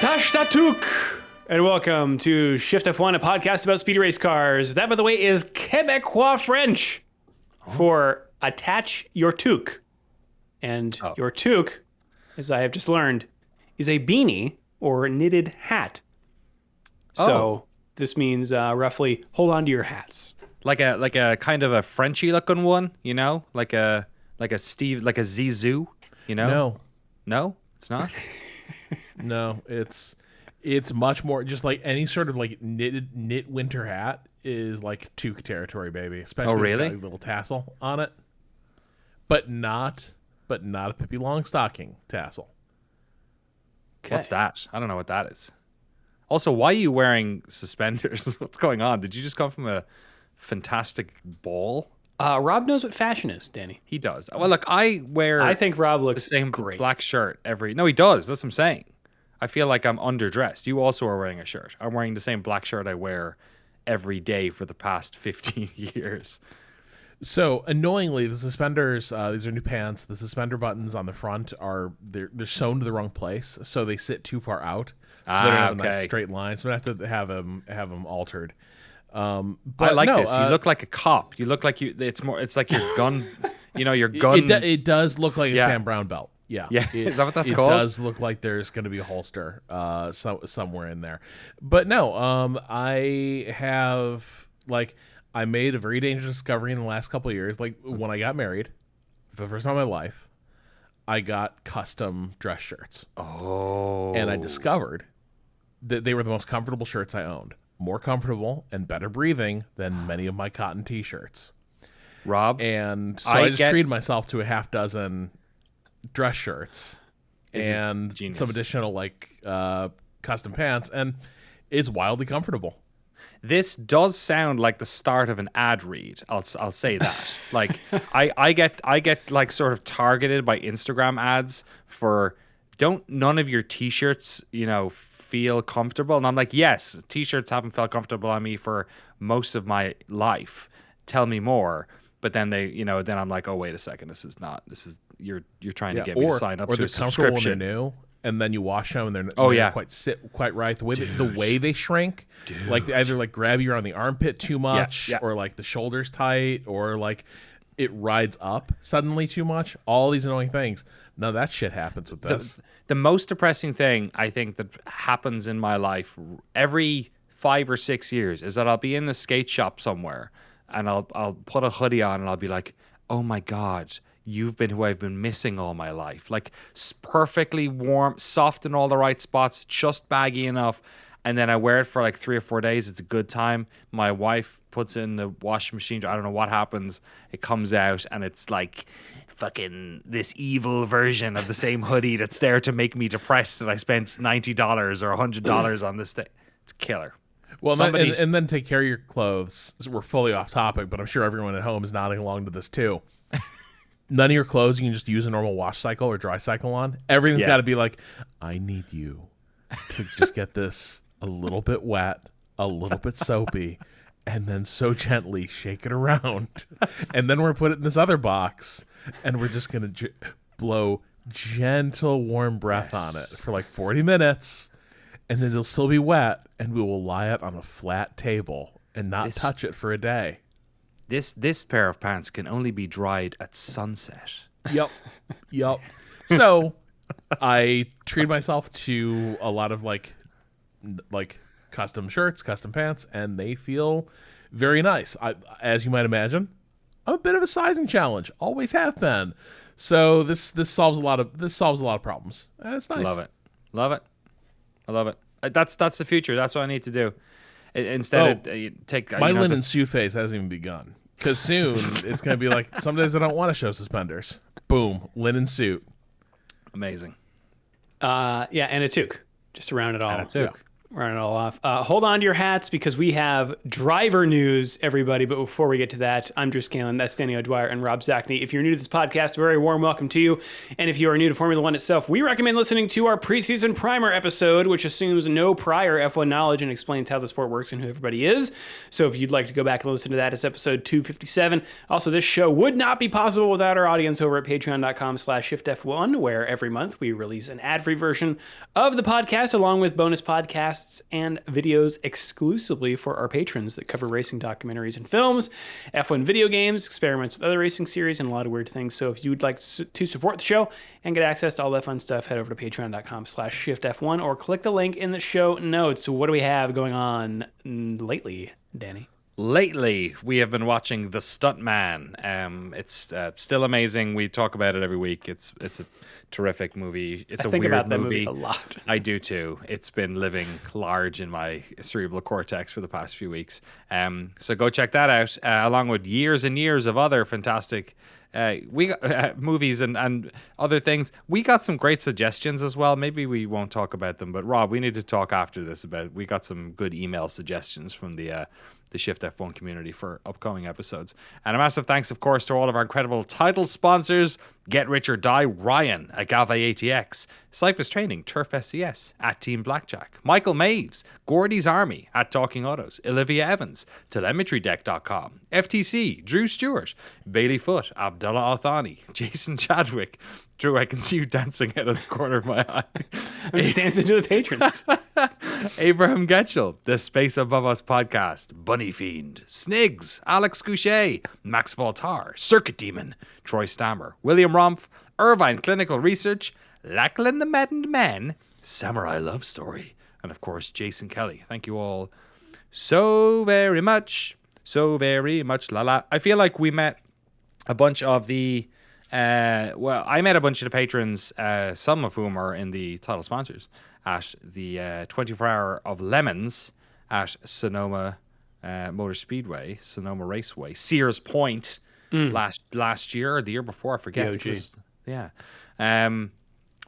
Tashtatuk, and welcome to Shift+F1, a podcast about speedy race cars. That, by the way, is Quebecois French for attach your toque. And your toque, as I have just learned, is a beanie or knitted hat. So this means roughly hold on to your hats. Like a kind of a Frenchy looking one, you know, like a Zizou, you know. No, it's not. No, it's much more just like any sort of like knit winter hat is like toque territory, baby. Especially if it's got a little tassel on it, but not a Pippi Longstocking tassel. Okay. What's that? I don't know what that is. Also, why are you wearing suspenders? What's going on? Did you just come from a fantastic ball? Rob knows what fashion is, Danny. He does. Well, look, I think Rob looks the same great. Black shirt every. No, he does. That's what I'm saying. I feel like I'm underdressed. You also are wearing a shirt. I'm wearing the same black shirt I wear every day for the past 15 years. So annoyingly, the suspenders, these are new pants. The suspender buttons on the front they're sewn to the wrong place, so they sit too far out. So they don't have a nice straight line. So I have to have them altered. But I like this. You look like a cop. You look like you. It's like your gun. You know, your gun. It does look like a Sam Brown belt. Yeah. Is that what that's called? It does look like there's going to be a holster somewhere in there. But no, I have I made a very dangerous discovery in the last couple of years. Like when I got married, for the first time in my life, I got custom dress shirts. Oh. And I discovered that they were the most comfortable shirts I owned. More comfortable and better breathing than many of my cotton t-shirts. Rob. And so I just treated myself to a half dozen dress shirts and some additional custom pants, and it's wildly comfortable. This does sound like the start of an ad read. I'll say that. Like I get like sort of targeted by Instagram ads for none of your t-shirts, you know, feel comfortable, and I'm like, yes, t-shirts haven't felt comfortable on me for most of my life. Tell me more. But then then I'm like, oh wait a second, you're trying to get me to sign up to a subscription. When they're new, and then you wash them and they're not quite right. The way they shrink, like they either like grab you around the armpit too much, or like the shoulders tight, or like it rides up suddenly too much. All these annoying things. None of that shit happens with this. The most depressing thing I think that happens in my life every 5 or 6 years is that I'll be in a skate shop somewhere and I'll put a hoodie on and I'll be like, oh my God, you've been who I've been missing all my life. Like perfectly warm, soft in all the right spots, just baggy enough. And then I wear it for like 3 or 4 days. It's a good time. My wife puts it in the washing machine. I don't know what happens. It comes out and it's like fucking this evil version of the same hoodie that's there to make me depressed that I spent $90 or $100 on this thing. It's killer. Well, and then take care of your clothes. We're fully off topic, but I'm sure everyone at home is nodding along to this too. None of your clothes you can just use a normal wash cycle or dry cycle on. Everything's got to be like, I need you to just get this a little bit wet, a little bit soapy, and then so gently shake it around. And then we're put it in this other box, and we're just going to blow gentle warm breath on it for like 40 minutes. And then it'll still be wet, and we will lie it on a flat table and not touch it for a day. This pair of pants can only be dried at sunset. Yep. So I treated myself to a lot of like custom shirts, custom pants, and they feel very nice. As you might imagine, I'm a bit of a sizing challenge. Always have been. So this solves a lot of problems. And it's nice. Love it. I love it. That's the future. That's what I need to do. Instead of take my linen suit phase hasn't even begun, because soon it's going to be like some days I don't want to show suspenders. Boom, linen suit. Amazing. And a toque, just to round it all. And a toque. Run it all off. Hold on to your hats because we have driver news, everybody. But before we get to that, I'm Drew Scanlon, that's Danny O'Dwyer, and Rob Zachney. If you're new to this podcast, a very warm welcome to you. And if you are new to Formula One itself, we recommend listening to our preseason primer episode, which assumes no prior F1 knowledge and explains how the sport works and who everybody is. So if you'd like to go back and listen to that, it's episode 257. Also, this show would not be possible without our audience over at patreon.com/ShiftF1, where every month we release an ad-free version of the podcast along with bonus podcasts and videos exclusively for our patrons that cover racing documentaries and films, F1 video games, experiments with other racing series, and a lot of weird things. So if you would like to support the show and get access to all that fun stuff, head over to patreon.com/ShiftF1 or click the link in the show notes. So what do we have going on lately, Danny? Lately, we have been watching The Stuntman. It's still amazing. We talk about it every week. It's a terrific movie. It's a weird about that movie. movie a lot. I do too. It's been living large in my cerebral cortex for the past few weeks. So go check that out, along with years and years of other fantastic movies and other things. We got some great suggestions as well. Maybe we won't talk about them, but Rob, we need to talk after this about. We got some good email suggestions from the Shift F1 community for upcoming episodes. And a massive thanks, of course, to all of our incredible title sponsors: Get Rich or Die, Ryan, Agave ATX, Cypress Training, Turf SCS, at Team Blackjack, Michael Maves, Gordy's Army, at Talking Autos, Olivia Evans, TelemetryDeck.com, FTC, Drew Stewart, Bailey Foot, Abdullah Al-Thani, Jason Chadwick. Drew, I can see you dancing out of the corner of my eye. I'm just dancing to the patrons. Abraham Getchell, The Space Above Us Podcast, Bunny Fiend, Snigs, Alex Couchet, Max Voltar, Circuit Demon, Troy Stammer, William Rumpf, Irvine Clinical Research, Lachlan the Maddened Man, Samurai Love Story, and of course, Jason Kelly. Thank you all so very much. So very much. I feel like we met a bunch of the I met a bunch of the patrons, some of whom are in the title sponsors, at the 24 Hour of Lemons at Sonoma Motor Speedway, Sonoma Raceway, Sears Point last year or the year before, I forget.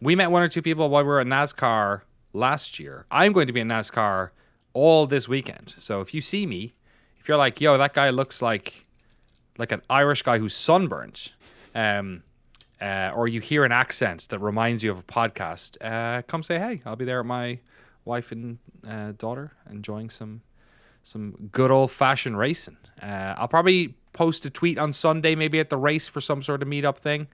We met one or two people while we were at NASCAR last year. I'm going to be at NASCAR all this weekend. So if you see me, if you're like, yo, that guy looks like an Irish guy who's sunburnt, or you hear an accent that reminds you of a podcast, come say hey. I'll be there with my wife and daughter enjoying some good old-fashioned racing. I'll probably post a tweet on Sunday, maybe at the race for some sort of meetup thing.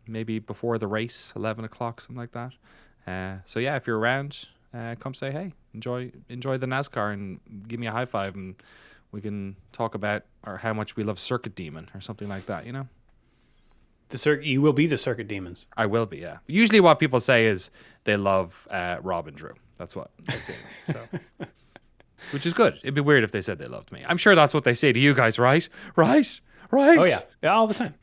Maybe before the race, 11 o'clock, something like that. So yeah, if you're around, come say hey. Enjoy the NASCAR and give me a high five, and we can talk about how much we love Circuit Demon or something like that, you know? You will be the Circuit Demons. I will be, yeah. Usually what people say is they love Rob and Drew. That's what they say. So, which is good. It'd be weird if they said they loved me. I'm sure that's what they say to you guys, right? Right? Oh, yeah. All the time.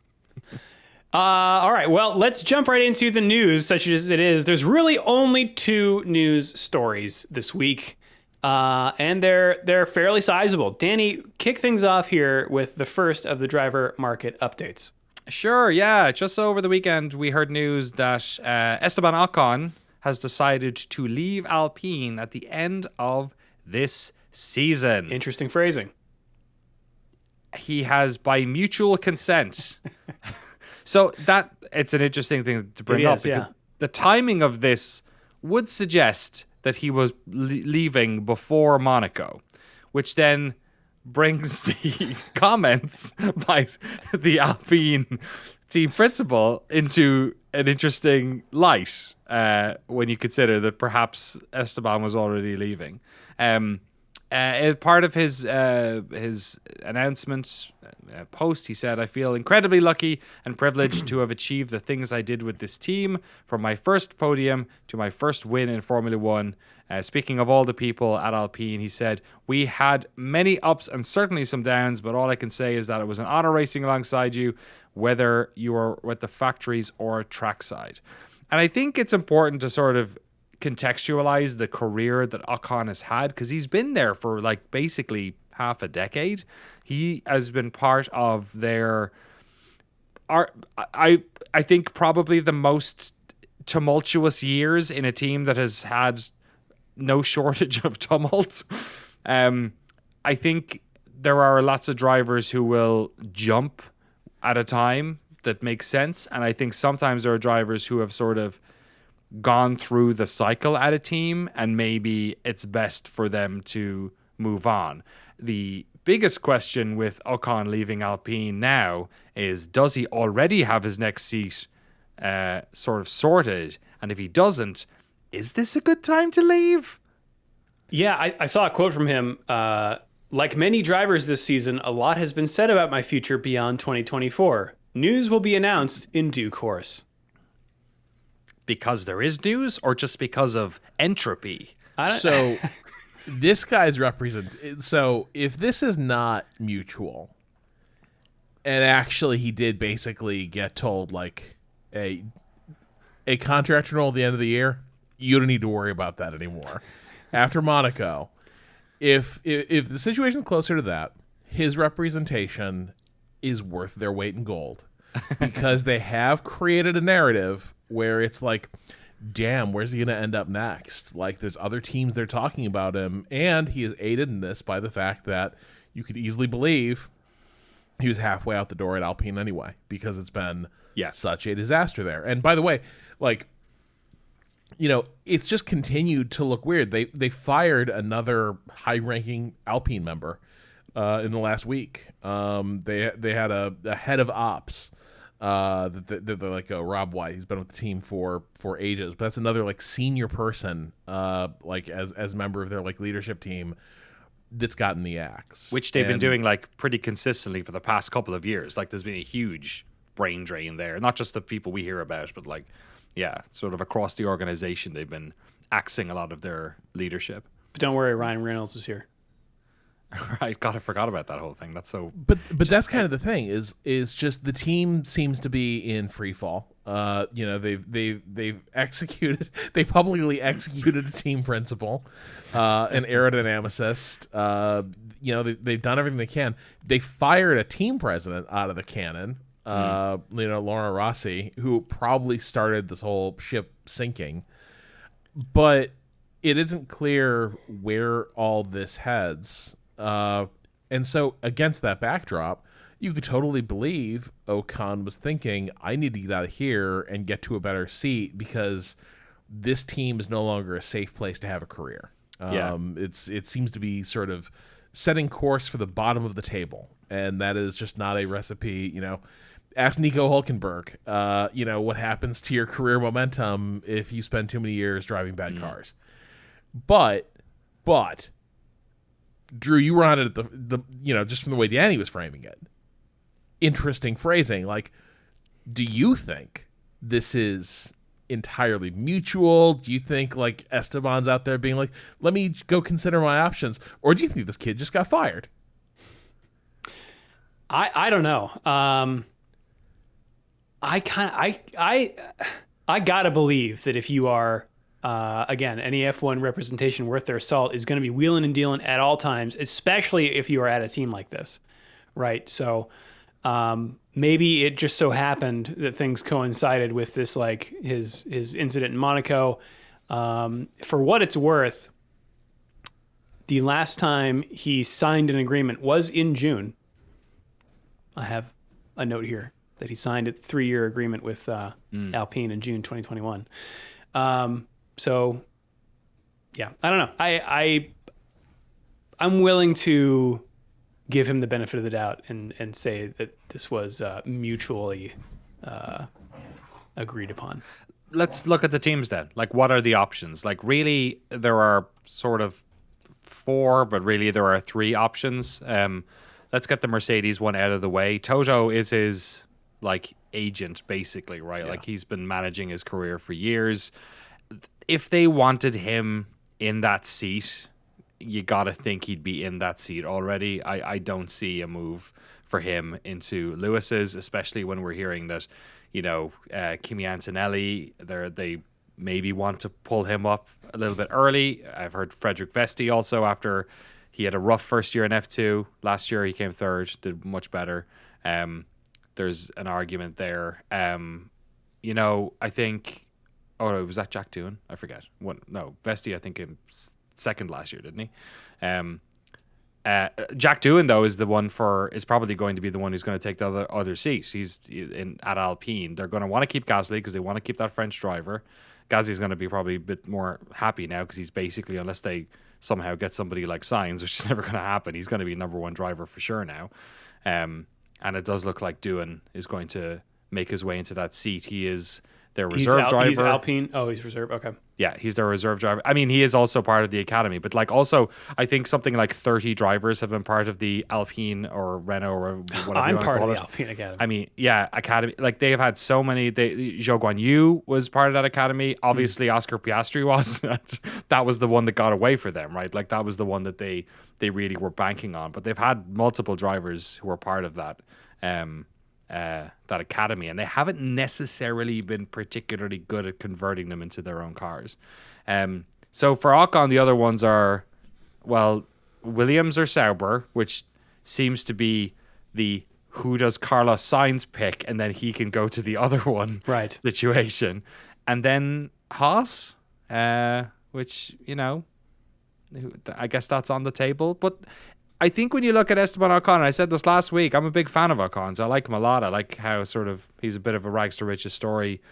All right. Well, let's jump right into the news, such as it is. There's really only 2 news stories this week, and they're fairly sizable. Danny, kick things off here with the first of the driver market updates. Sure, yeah. Just over the weekend, we heard news that Esteban Ocon has decided to leave Alpine at the end of this season. Interesting phrasing. He has, by mutual consent. So it's an interesting thing to bring up, because the timing of this would suggest that he was leaving before Monaco, which then brings the comments by the Alpine team principal into an interesting light when you consider that perhaps Esteban was already leaving. As part of his announcement post, he said, "I feel incredibly lucky and privileged to have achieved the things I did with this team, from my first podium to my first win in Formula One." Speaking of all the people at Alpine, he said, "We had many ups and certainly some downs, but all I can say is that it was an honor racing alongside you, whether you were with the factories or trackside." And I think it's important to sort of contextualize the career that Ocon has had, because he's been there for like basically half a decade. He has been part of their, I think probably the most tumultuous years in a team that has had no shortage of tumult. I think there are lots of drivers who will jump at a time that makes sense. And I think sometimes there are drivers who have sort of gone through the cycle at a team and maybe it's best for them to move on. The biggest question with Ocon leaving Alpine now is, does he already have his next seat sort of sorted? And if he doesn't, is this a good time to leave? Yeah, I saw a quote from him. Like many drivers this season, a lot has been said about my future beyond 2024. News will be announced in due course. Because there is news, or just because of entropy? So this guy's so if this is not mutual, and actually he did basically get told like a contract renewal at the end of the year, you don't need to worry about that anymore. After Monaco, if the situation is closer to that, his representation is worth their weight in gold, because they have created a narrative where it's like, damn, where's he going to end up next? Like, there's other teams they're talking about him, and he is aided in this by the fact that you could easily believe he was halfway out the door at Alpine anyway, because it's been such a disaster there. And by the way, like, you know, it's just continued to look weird. They fired another high-ranking Alpine member in the last week. They had a head of ops. They're like Rob White. He's been with the team for ages, but that's another like senior person, like as member of their like leadership team that's gotten the axe, which they've been doing like pretty consistently for the past couple of years. Like, there's been a huge brain drain there, not just the people we hear about, but like, yeah, sort of across the organization, they've been axing a lot of their leadership. But don't worry, Ryan Reynolds is here. Right, God, I forgot about that whole thing. That's so. But that's kind of the thing is just the team seems to be in free fall. You know, they've executed, they publicly executed a team principal, an aerodynamicist. You know, they've done everything they can. They fired a team president out of the cannon. You know, Laura Rossi, who probably started this whole ship sinking, but it isn't clear where all this heads. And so against that backdrop, you could totally believe Ocon was thinking, I need to get out of here and get to a better seat, because this team is no longer a safe place to have a career. It seems to be sort of setting course for the bottom of the table, and that is just not a recipe. You know, ask Nico Hulkenberg, you know, what happens to your career momentum if you spend too many years driving bad cars. But Drew, you were on it at the you know, just from the way Danny was framing it. Interesting phrasing. Like, do you think this is entirely mutual? Do you think like Esteban's out there being like, let me go consider my options? Or do you think this kid just got fired? I don't know. I gotta believe that if you are again, any F1 representation worth their salt is going to be wheeling and dealing at all times, especially if you are at a team like this, right? So maybe it just so happened that things coincided with this, like his incident in Monaco. For what it's worth, the last time he signed an agreement was in June. I have a note here that he signed a 3-year agreement with Alpine in June 2021. So, yeah, I don't know. I'm willing to give him the benefit of the doubt and say that this was mutually agreed upon. Let's look at the teams then. Like, what are the options? Like, really, there are sort of 4, but really there are 3 options. Let's get the Mercedes one out of the way. Toto is his, like, agent, basically, right? Yeah. Like, he's been managing his career for years. If they wanted him in that seat, you got to think he'd be in that seat already. I don't see a move for him into Lewis's, especially when we're hearing that, you know, Kimi Antonelli, they maybe want to pull him up a little bit early. I've heard Frederick Vesti also, after he had a rough first year in F2. Last year he came third, did much better. There's an argument there. You know, I think was that Jack Doohan? I forget. No, Vesti I think in second last year, didn't he? Jack Doohan though is probably going to be the one who's going to take the other seat. He's at Alpine. They're going to want to keep Gasly because they want to keep that French driver. Gasly's going to be probably a bit more happy now because he's basically, unless they somehow get somebody like Sainz, which is never going to happen, he's going to be number one driver for sure now. And it does look like Doohan is going to make his way into that seat. He is their reserve driver. He's Alpine. Oh, he's reserve. Okay. Yeah, he's their reserve driver. I mean, he is also part of the academy, but like also, I think something like 30 drivers have been part of the Alpine or Renault or whatever I'm you want part to call of it. the Alpine Academy. I mean, yeah, academy. Like they have had so many. Zhou Guanyu was part of that academy. Obviously, Oscar Piastri was. That was the one that got away for them, right? Like that was the one that they really were banking on. But they've had multiple drivers who were part of that. That academy, and they haven't necessarily been particularly good at converting them into their own cars. So for Ocon, the other ones are, well, Williams or Sauber, which seems to be the who does Carlos Sainz pick, and then he can go to the other one right situation. And then Haas, which, I guess that's on the table. But I think when you look at Esteban Ocon, and I said this last week, I'm a big fan of Ocon's. I like him a lot. I like how sort of he's a bit of a rags to riches story.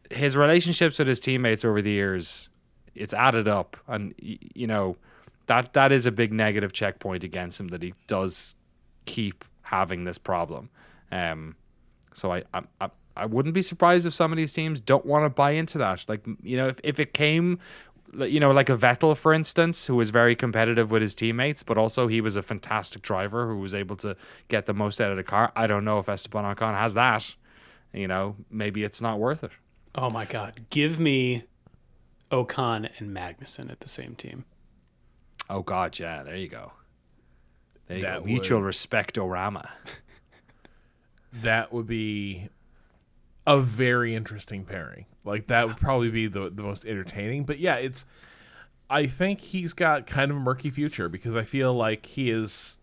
His relationships with his teammates over the years, it's added up. And, that is a big negative checkpoint against him, that he does keep having this problem. So I wouldn't be surprised if some of these teams don't want to buy into that. Like, if it came, like a Vettel, for instance, who was very competitive with his teammates, but also he was a fantastic driver who was able to get the most out of the car. I don't know if Esteban Ocon has that. Maybe it's not worth it. Oh my God. Give me Ocon and Magnussen at the same team. Oh God, yeah. There you go. Mutual respect, Orama. That would be a very interesting pairing. Like that would probably be the most entertaining. But yeah, I think he's got kind of a murky future because I feel like he is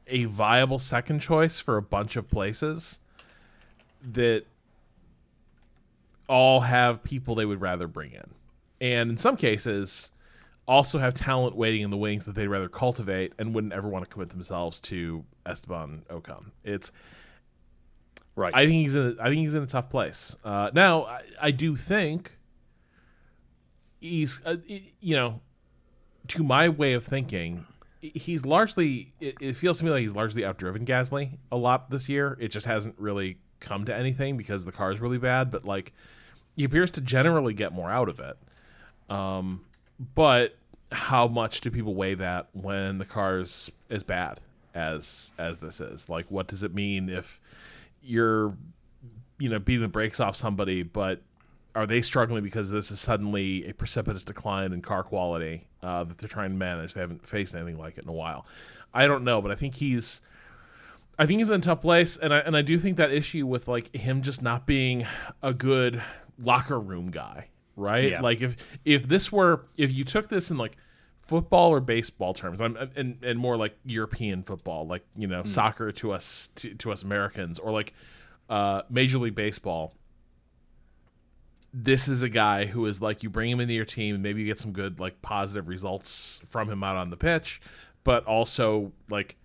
a viable second choice for a bunch of places that all have people they would rather bring in. And in some cases also have talent waiting in the wings that they'd rather cultivate and wouldn't ever want to commit themselves to Esteban Ocon. It's right. I think he's in a tough place. Now, I do think he's, to my way of thinking, he's largely. It feels to me like he's largely outdriven Gasly a lot this year. It just hasn't really come to anything because the car is really bad. But like, he appears to generally get more out of it. But how much do people weigh that when the car's as bad as this is? Like, what does it mean if you're beating the brakes off somebody, but are they struggling because this is suddenly a precipitous decline in car quality that they're trying to manage? They haven't faced anything like it in a while. I don't know, but I think he's in a tough place, and I do think that issue with like him just not being a good locker room guy, right? Yeah. Like if you took this in like football or baseball terms, and more like European football, like soccer to us Americans, or like Major League Baseball. This is a guy who is like, you bring him into your team, and maybe you get some good like positive results from him out on the pitch, but also like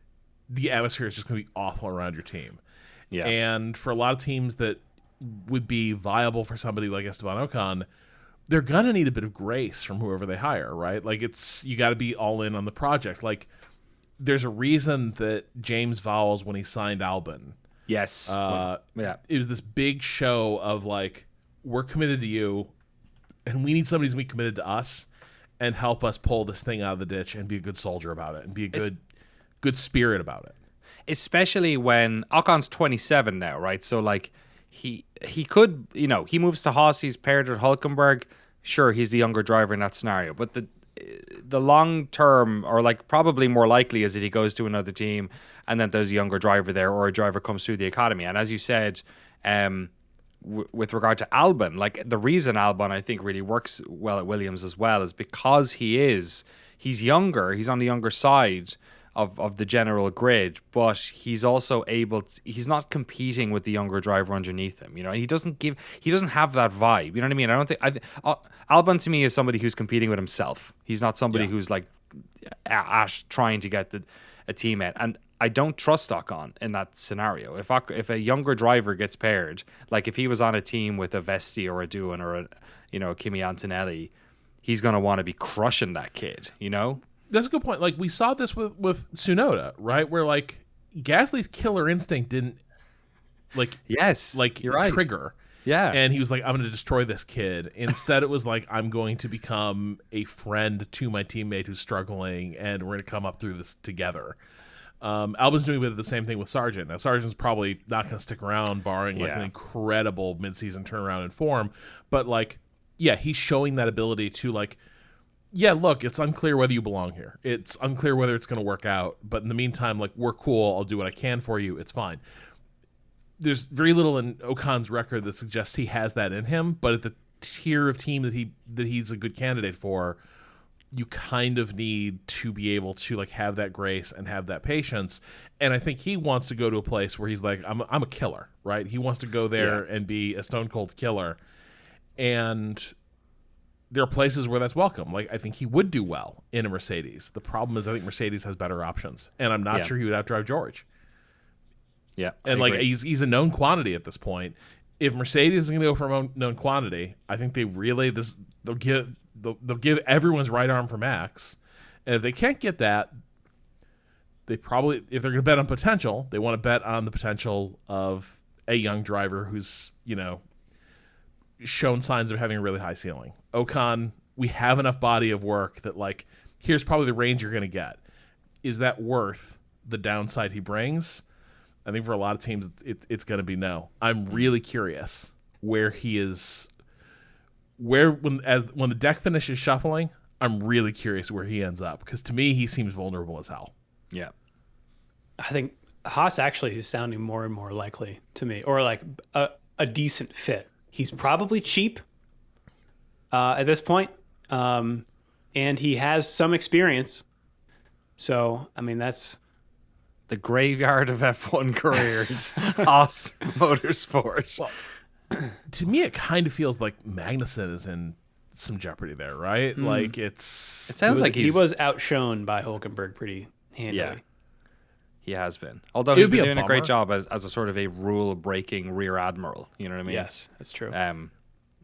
the atmosphere is just going to be awful around your team. Yeah. And for a lot of teams that would be viable for somebody like Esteban Ocon, they're gonna need a bit of grace from whoever they hire, right? Like you got to be all in on the project. Like there's a reason that James Vowles, when he signed Albon, yes, it was this big show of like, we're committed to you, and we need somebody who's gonna be committed to us and help us pull this thing out of the ditch and be a good soldier about it and be a good spirit about it. Especially when Ocon's 27 now, right? So like he could, he moves to Haas, he's paired with Hülkenberg. Sure, he's the younger driver in that scenario, but the long term, or like probably more likely, is that he goes to another team and then there's a younger driver there, or a driver comes through the academy. And as you said, with regard to Albon, like the reason Albon I think really works well at Williams as well is because he's younger, he's on the younger side of the general grid, but he's also he's not competing with the younger driver underneath him. He doesn't have that vibe. You know what I mean? I don't think Albon to me is somebody who's competing with himself. He's not somebody who's like trying to get a teammate. And I don't trust Ocon in that scenario. If a younger driver gets paired, like if he was on a team with a Vesti or a Doohan or a Kimi Antonelli, he's going to want to be crushing that kid, That's a good point. Like we saw this with Tsunoda, right? Where like Gasly's killer instinct didn't you're right. trigger. Yeah. And he was like, I'm going to destroy this kid. Instead, it was like, I'm going to become a friend to my teammate who's struggling, and we're going to come up through this together. Albon's doing a bit of the same thing with Sargent. Now, Sargent's probably not going to stick around, barring like an incredible midseason turnaround in form. But like, yeah, he's showing that ability to like, yeah, look, it's unclear whether you belong here. It's unclear whether it's going to work out. But in the meantime, like, we're cool. I'll do what I can for you. It's fine. There's very little in Ocon's record that suggests he has that in him. But at the tier of team that he's a good candidate for, you kind of need to be able to like have that grace and have that patience. And I think he wants to go to a place where he's like, I'm a killer, right? He wants to go there and be a stone cold killer. And there are places where that's welcome. Like, I think he would do well in a Mercedes. The problem is I think Mercedes has better options. And I'm not sure he would outdrive George. Yeah. And like, he's a known quantity at this point. If Mercedes is going to go for a known quantity, I think they relay this. They'll give everyone's right arm for Max. And if they can't get that, they probably, if they're going to bet on potential, they want to bet on the potential of a young driver who's, shown signs of having a really high ceiling. Ocon, we have enough body of work that like, here's probably the range you're going to get. Is that worth the downside he brings? I think for a lot of teams, it's going to be no. I'm really curious where he is. When the deck finishes shuffling, I'm really curious where he ends up, because to me he seems vulnerable as hell. Yeah, I think Haas actually is sounding more and more likely to me, or like a decent fit. He's probably cheap at this point, and he has some experience. So I mean, that's the graveyard of F1 careers, Haas Motorsport. Well, to me, it kind of feels like Magnussen is in some jeopardy there, right? Like it sounds like he was outshone by Hülkenberg pretty handily. Yeah, he has been. Although he's been doing a great job as a sort of a rule-breaking rear admiral. You know what I mean? Yes, that's true.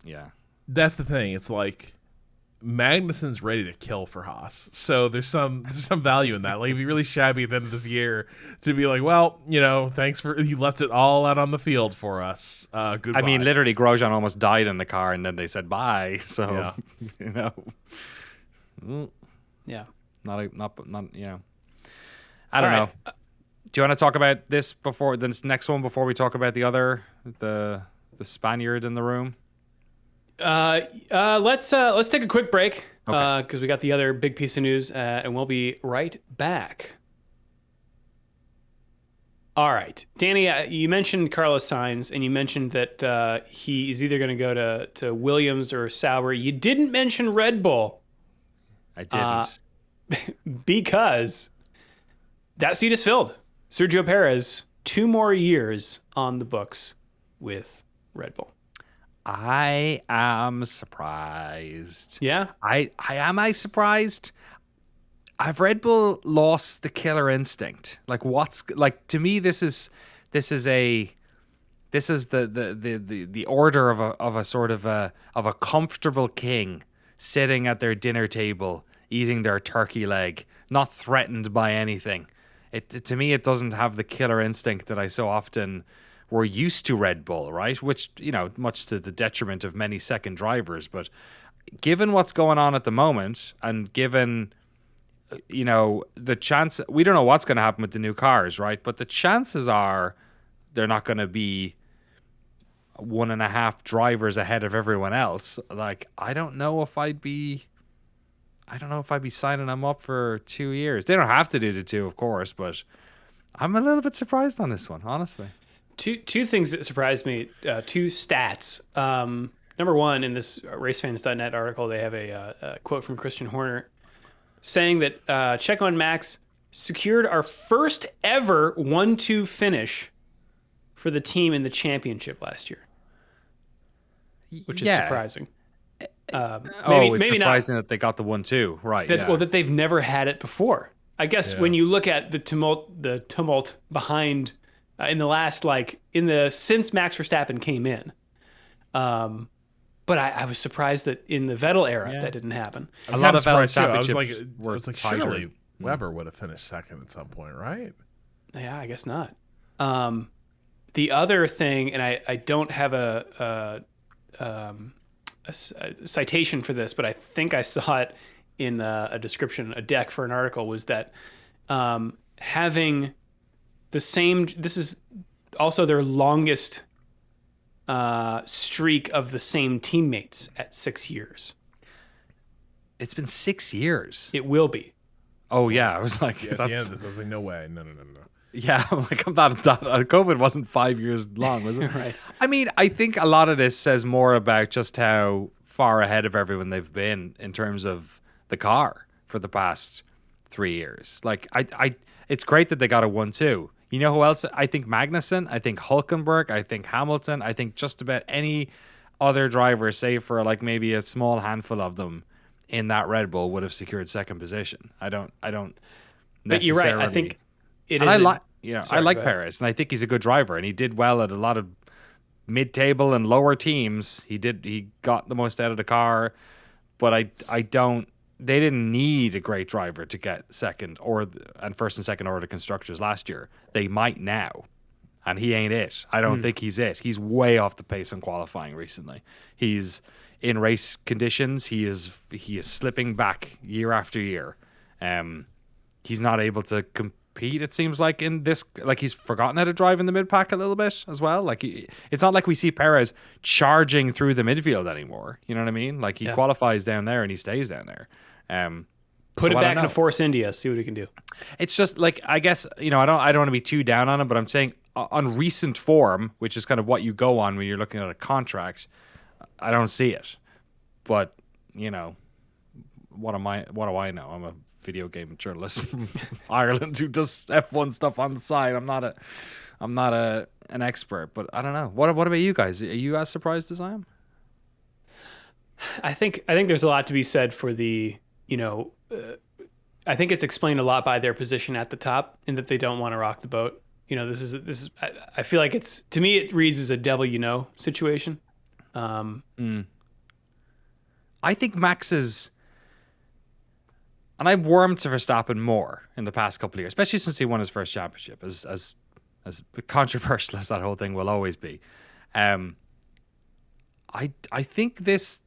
Yeah. That's the thing. It's like Magnussen's ready to kill for Haas, so there's some value in that. Like, it'd be really shabby at the end of this year to be like, well, thanks for, you left it all out on the field for us. Goodbye. I mean, literally, Grosjean almost died in the car, and then they said bye. So, Yeah, not. I don't know. Do you want to talk about this before this next one before we talk about the Spaniard in the room? Let's take a quick break because we got the other big piece of news, and we'll be right back. All right, Danny, you mentioned Carlos Sainz, and you mentioned that he is either going to go to Williams or Sauber. You didn't mention Red Bull. I didn't, because that seat is filled. Sergio Perez, 2 more years on the books with Red Bull. I am surprised. Yeah? Am I surprised? Have Red Bull lost the killer instinct? Like, to me, this is the order of a sort of a comfortable king sitting at their dinner table eating their turkey leg, not threatened by anything. To me, it doesn't have the killer instinct that I so often were used to Red Bull, right? Which, much to the detriment of many second drivers. But given what's going on at the moment, and given, the chance, we don't know what's going to happen with the new cars, right? But the chances are they're not going to be 1.5 drivers ahead of everyone else. Like, I don't know if I'd be signing them up for 2 years. They don't have to do the 2, of course, but I'm a little bit surprised on this one, honestly. Two things that surprised me, 2 stats. Number one, in this racefans.net article, they have a quote from Christian Horner saying that Checo and Max secured our first ever 1-2 finish for the team in the championship last year, which is surprising. It's surprising that they got the 1-2, right? Well, that they've never had it before. I guess when you look at the tumult behind in the last since Max Verstappen came in, but I was surprised that in the Vettel era that didn't happen. A lot of Vettel championships were surely Weber would have finished second at some point, right? Yeah, I guess not. The other thing, and I don't have a citation for this, but I think I saw it in a description, a deck for an article, was that having the same, this is also their longest streak of the same teammates at 6 years. It's been 6 years. It will be. Oh yeah, I was like, at the end of this, I was like, no way, no. Yeah, I'm not. COVID wasn't 5 years long, was it? Right. I mean, I think a lot of this says more about just how far ahead of everyone they've been in terms of the car for the past 3 years. Like, it's great that they got a 1-2. You know who else? I think Magnussen. I think Hülkenberg. I think Hamilton. I think just about any other driver, save for like maybe a small handful of them in that Red Bull, would have secured second position. I don't. But you're right. I think it is. I like Prerace, and I think he's a good driver, and he did well at a lot of mid-table and lower teams. He got the most out of the car, but I don't. They didn't need a great driver to get second and first and second order constructors last year. They might now, and he ain't it. I don't think he's it. He's way off the pace in qualifying recently. He's in race conditions. He is slipping back year after year. He's not able to compete, it seems like, in this. Like, he's forgotten how to drive in the mid pack a little bit as well. Like, it's not like we see Perez charging through the midfield anymore. You know what I mean? Like, he qualifies down there and he stays down there. Put it back into Force India, see what he can do. It's just like, I guess, I don't want to be too down on him, but I'm saying on recent form, which is kind of what you go on when you're looking at a contract, I don't see it. But what do I know? I'm a video game journalist from Ireland who does F1 stuff on the side. I'm not an expert, but I don't know. What about you guys? Are you as surprised as I am? I think there's a lot to be said for the, I think it's explained a lot by their position at the top, in that they don't want to rock the boat. This is. I feel like it's, to me, it reads as a devil situation. I think Max's, and I've warmed to Verstappen more in the past couple of years, especially since he won his first championship, as controversial as that whole thing will always be. I think this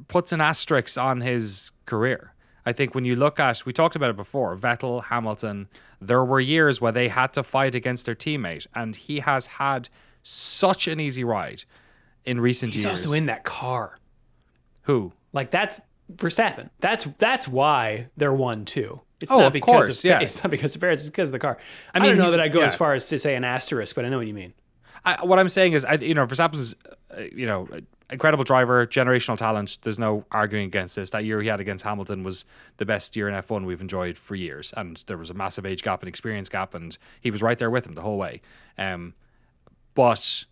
puts an asterisk on his career. I think when you look at, we talked about it before, Vettel, Hamilton, there were years where they had to fight against their teammate, and he has had such an easy ride in recent years. He's also in that car. Who? Like, that's Verstappen. That's why they're 1-2. It's not of because course, it's not because of Perez, it's because of the car. I don't know that I go as far as to say an asterisk, but I know what you mean. What I'm saying is, Verstappen's, incredible driver, generational talent. There's no arguing against this. That year he had against Hamilton was the best year in F1 we've enjoyed for years. And there was a massive age gap and experience gap, and he was right there with him the whole way. But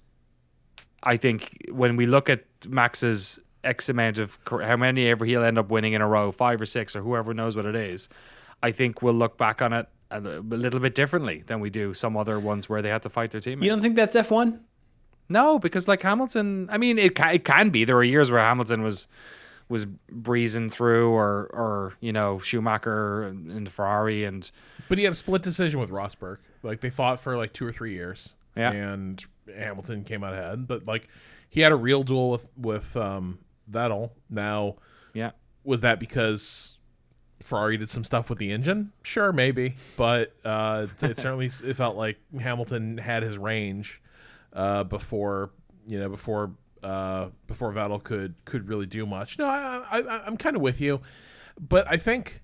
I think when we look at Max's X amount of, how many ever he'll end up winning in a row, 5 or 6 or whoever knows what it is, I think we'll look back on it a little bit differently than we do some other ones where they had to fight their teammates. You don't think that's F1? No, because like Hamilton, I mean, it can be. There were years where Hamilton was breezing through, or Schumacher in the Ferrari, but he had a split decision with Rosberg. Like, they fought for like 2 or 3 years, and Hamilton came out ahead. But like, he had a real duel with Vettel. Now, was that because Ferrari did some stuff with the engine? Sure, maybe, but it certainly felt like Hamilton had his range before Vettel could really do much. No, I'm kind of with you, but I think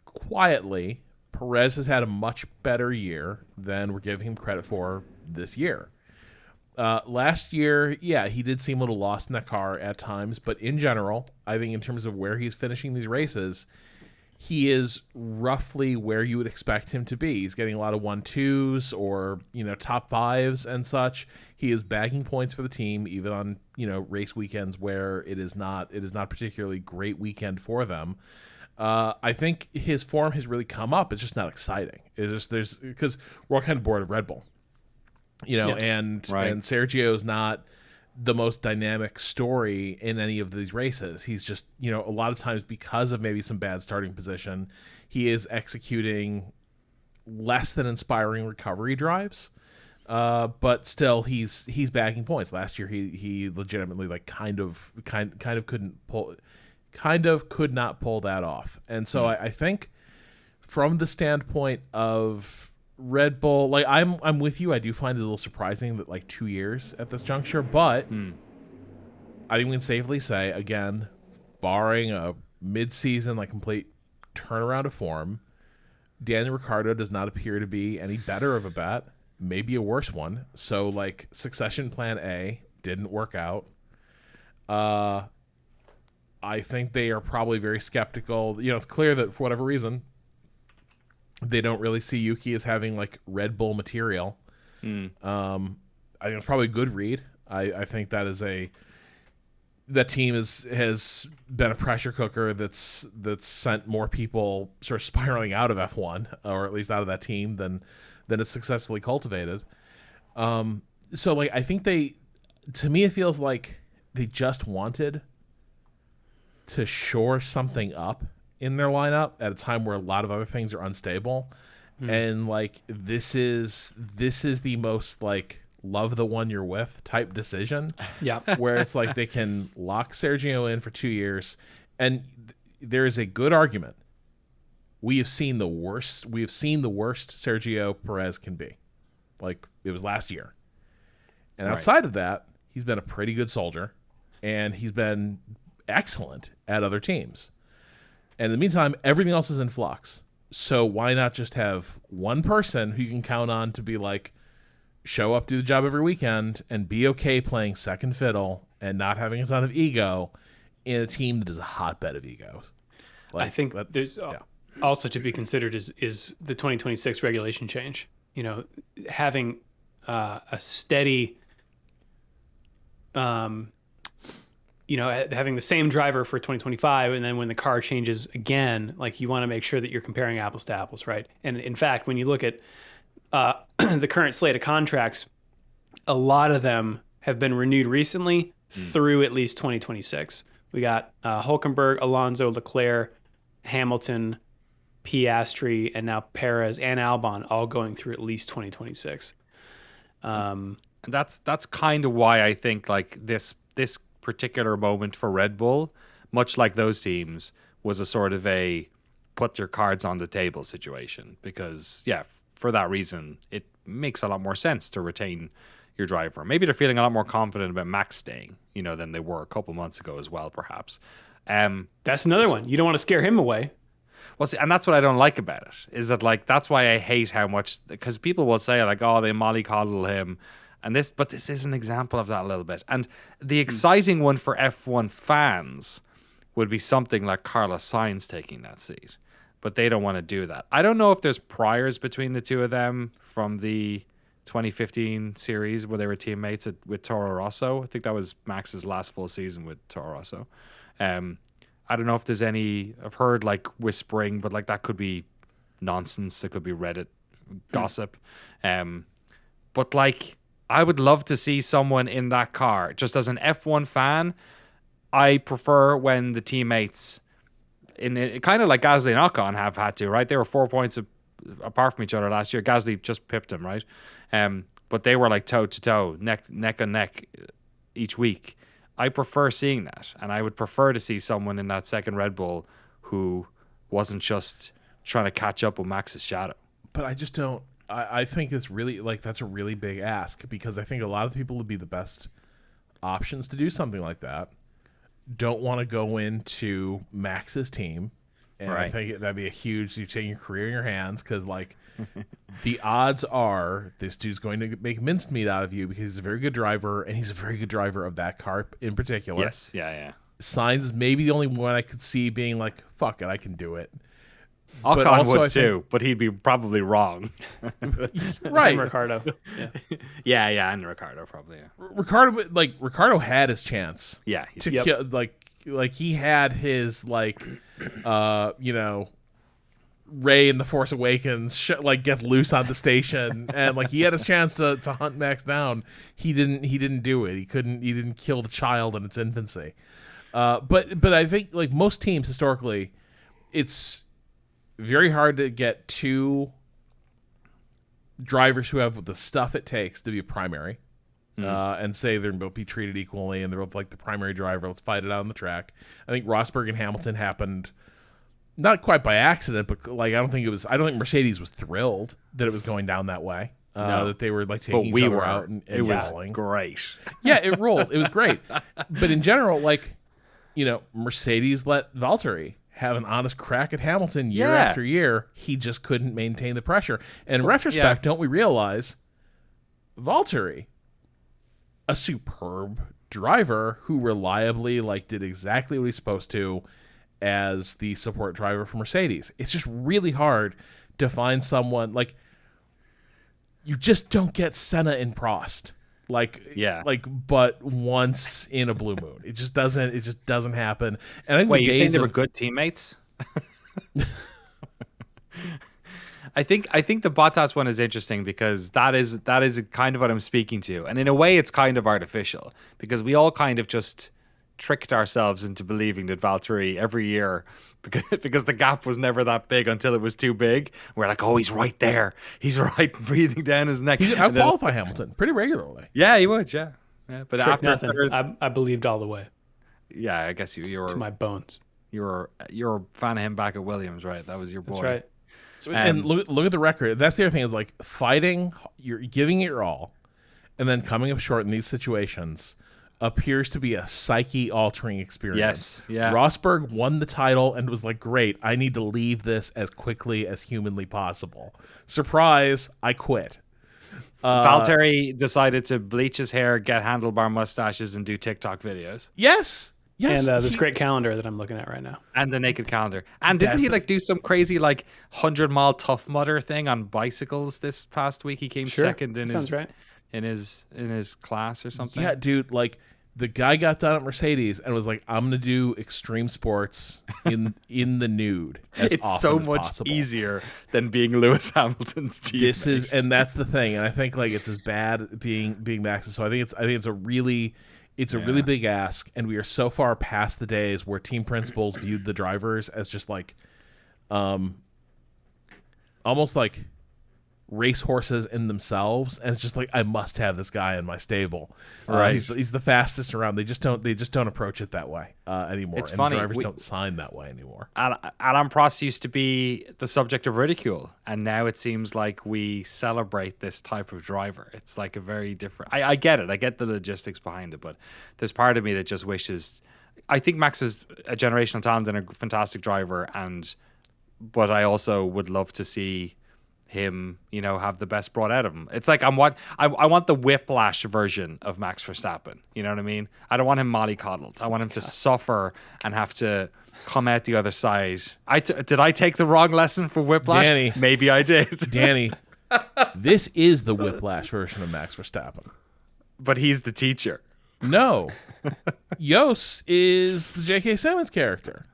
quietly Perez has had a much better year than we're giving him credit for this year. Last year, he did seem a little lost in that car at times, but in general, I think in terms of where he's finishing these races, he is roughly where you would expect him to be. He's getting a lot of 1-2s or, top 5s and such. He is bagging points for the team, even on, race weekends where it is not particularly great weekend for them. I think his form has really come up. It's just not exciting. It's just because we're all kind of bored of Red Bull, and Sergio's not the most dynamic story in any of these races. He's just, a lot of times because of maybe some bad starting position, he is executing less than inspiring recovery drives. But still he's bagging points. Last year he legitimately kind of could not pull that off. And so I think from the standpoint of Red Bull, I'm with you. I do find it a little surprising that 2 years at this juncture, but I think we can safely say, again, barring a mid-season complete turnaround of form, Daniel Ricciardo does not appear to be any better of a bet, maybe a worse one. So succession plan A didn't work out. I think they are probably very skeptical. It's clear that for whatever reason, they don't really see Yuki as having Red Bull material. I think it's probably a good read. I think that team has been a pressure cooker that's sent more people sort of spiraling out of F1, or at least out of that team, than it's successfully cultivated. So I think to me it feels like they just wanted to shore something up in their lineup at a time where a lot of other things are unstable. And this is the most love the one you're with type decision. Yeah. Where it's they can lock Sergio in for 2 years, and there is a good argument. We have seen the worst Sergio Perez can be. It was last year. And outside of that, he's been a pretty good soldier, and he's been excellent at other teams. And in the meantime, everything else is in flux. So why not just have one person who you can count on to be show up, do the job every weekend, and be okay playing second fiddle and not having a ton of ego in a team that is a hotbed of egos? I think there's also to be considered is the 2026 regulation change. Having a steady, having the same driver for 2025, and then when the car changes again, you want to make sure that you're comparing apples to apples, right? And in fact, when you look at the current slate of contracts, a lot of them have been renewed recently through at least 2026. We got Hülkenberg, Alonso, Leclerc, Hamilton, Piastri, and now Perez and Albon all going through at least 2026. That's kind of why I think this particular moment for Red Bull, much like those teams, was a sort of a put your cards on the table situation, because for that reason it makes a lot more sense to retain your driver. Maybe they're feeling a lot more confident about Max staying, than they were a couple months ago as well, perhaps. That's another one. You don't want to scare him away. Well, see, and that's what I don't like about it, is that that's why I hate how much, because people will say oh, they mollycoddle him. But this is an example of that a little bit. And the exciting one for F1 fans would be something like Carlos Sainz taking that seat. But they don't want to do that. I don't know if there's priors between the two of them from the 2015 series where they were teammates with Toro Rosso. I think that was Max's last full season with Toro Rosso. I don't know if there's any, I've heard whispering, but that could be nonsense. It could be Reddit gossip. But I would love to see someone in that car. Just as an F1 fan, I prefer when the teammates, in it, kind of like Gasly and Ocon have had to, right? They were 4 points apart from each other last year. Gasly just pipped him, right? But they were toe to toe, neck on neck each week. I prefer seeing that, and I would prefer to see someone in that second Red Bull who wasn't just trying to catch up with Max's shadow. But I just don't. I think it's really that's a really big ask, because I think a lot of people would be the best options to do something like that don't want to go into Max's team, and I think that'd be a huge, you taking your career in your hands, because the odds are this dude's going to make mincemeat out of you because he's a very good driver, and he's a very good driver of that car in particular. Yes, yeah. Sainz is maybe the only one I could see being fuck it, I can do it. Ocon also, would too, but he'd be probably wrong. Right. And Ricardo. Yeah. Yeah, and Ricardo probably. Yeah, Ricardo had his chance. yeah To he's- kill, like he had his Ray in the Force Awakens gets loose on the station, and he had his chance to hunt Max down. He didn't do it. He didn't kill the child in its infancy. But I think most teams historically, it's very hard to get two drivers who have the stuff it takes to be a primary. And say they're both be treated equally, and they're both the primary driver. Let's fight it out on the track. I think Rosberg and Hamilton happened not quite by accident, but I don't think Mercedes was thrilled that it was going down that way. No. That they were taking each other out and it was yelling. great. Yeah, it rolled. It was great. But in general, Mercedes let Valtteri have an honest crack at Hamilton year after year. He just couldn't maintain the pressure. And in retrospect, don't we realize Valtteri, a superb driver who reliably did exactly what he's supposed to as the support driver for Mercedes. It's just really hard to find someone you just don't get Senna and Prost. But once in a blue moon. It just doesn't happen. And I think Wait, you're saying they were good teammates? I think the Bottas one is interesting because that is kind of what I'm speaking to, and in a way, it's kind of artificial because we all kind of just tricked ourselves into believing that Valtteri every year, because the gap was never that big until it was too big. We're like, oh, he's right there, he's right, breathing down his neck. He would outqualify Hamilton pretty regularly. Yeah, he would. Yeah. But after nothing. I believed all the way. Yeah, I guess you were to my bones. You were a fan of him back at Williams, right? That was your boy. That's right. And look at the record. That's the other thing is fighting, you're giving it your all, and then coming up short in these situations appears to be a psyche-altering experience. Yes, yeah. Rosberg won the title and was great, I need to leave this as quickly as humanly possible. Surprise, I quit. Valtteri decided to bleach his hair, get handlebar mustaches, and do TikTok videos. Yes. And this great calendar that I'm looking at right now. And the naked calendar. And didn't he do some crazy 100-mile Tough Mudder thing on bicycles this past week? He came second in his class or something. Yeah, dude, the guy got done at Mercedes and was like, I'm gonna do extreme sports in the nude. It's so much easier than being Lewis Hamilton's teammate. And that's the thing. And I think it's as bad being Max's. So I think it's a really big ask, and we are so far past the days where team principals viewed the drivers as just almost race horses in themselves, and it's just I must have this guy in my stable. Right, he's the fastest around. They just don't approach it that way anymore. It's funny. Drivers don't sign that way anymore. Alain Prost used to be the subject of ridicule, and now it seems like we celebrate this type of driver. It's a very different. I get it. I get the logistics behind it, but there's part of me that just wishes. I think Max is a generational talent and a fantastic driver, but I also would love to see him, have the best brought out of him. It's I want the whiplash version of Max Verstappen. You know what I mean? I don't want him mollycoddled. I want him to suffer and have to come out the other side. Did I take the wrong lesson for whiplash? Danny, maybe I did. Danny, this is the whiplash version of Max Verstappen. But he's the teacher. No, Yos is the J.K. Simmons character.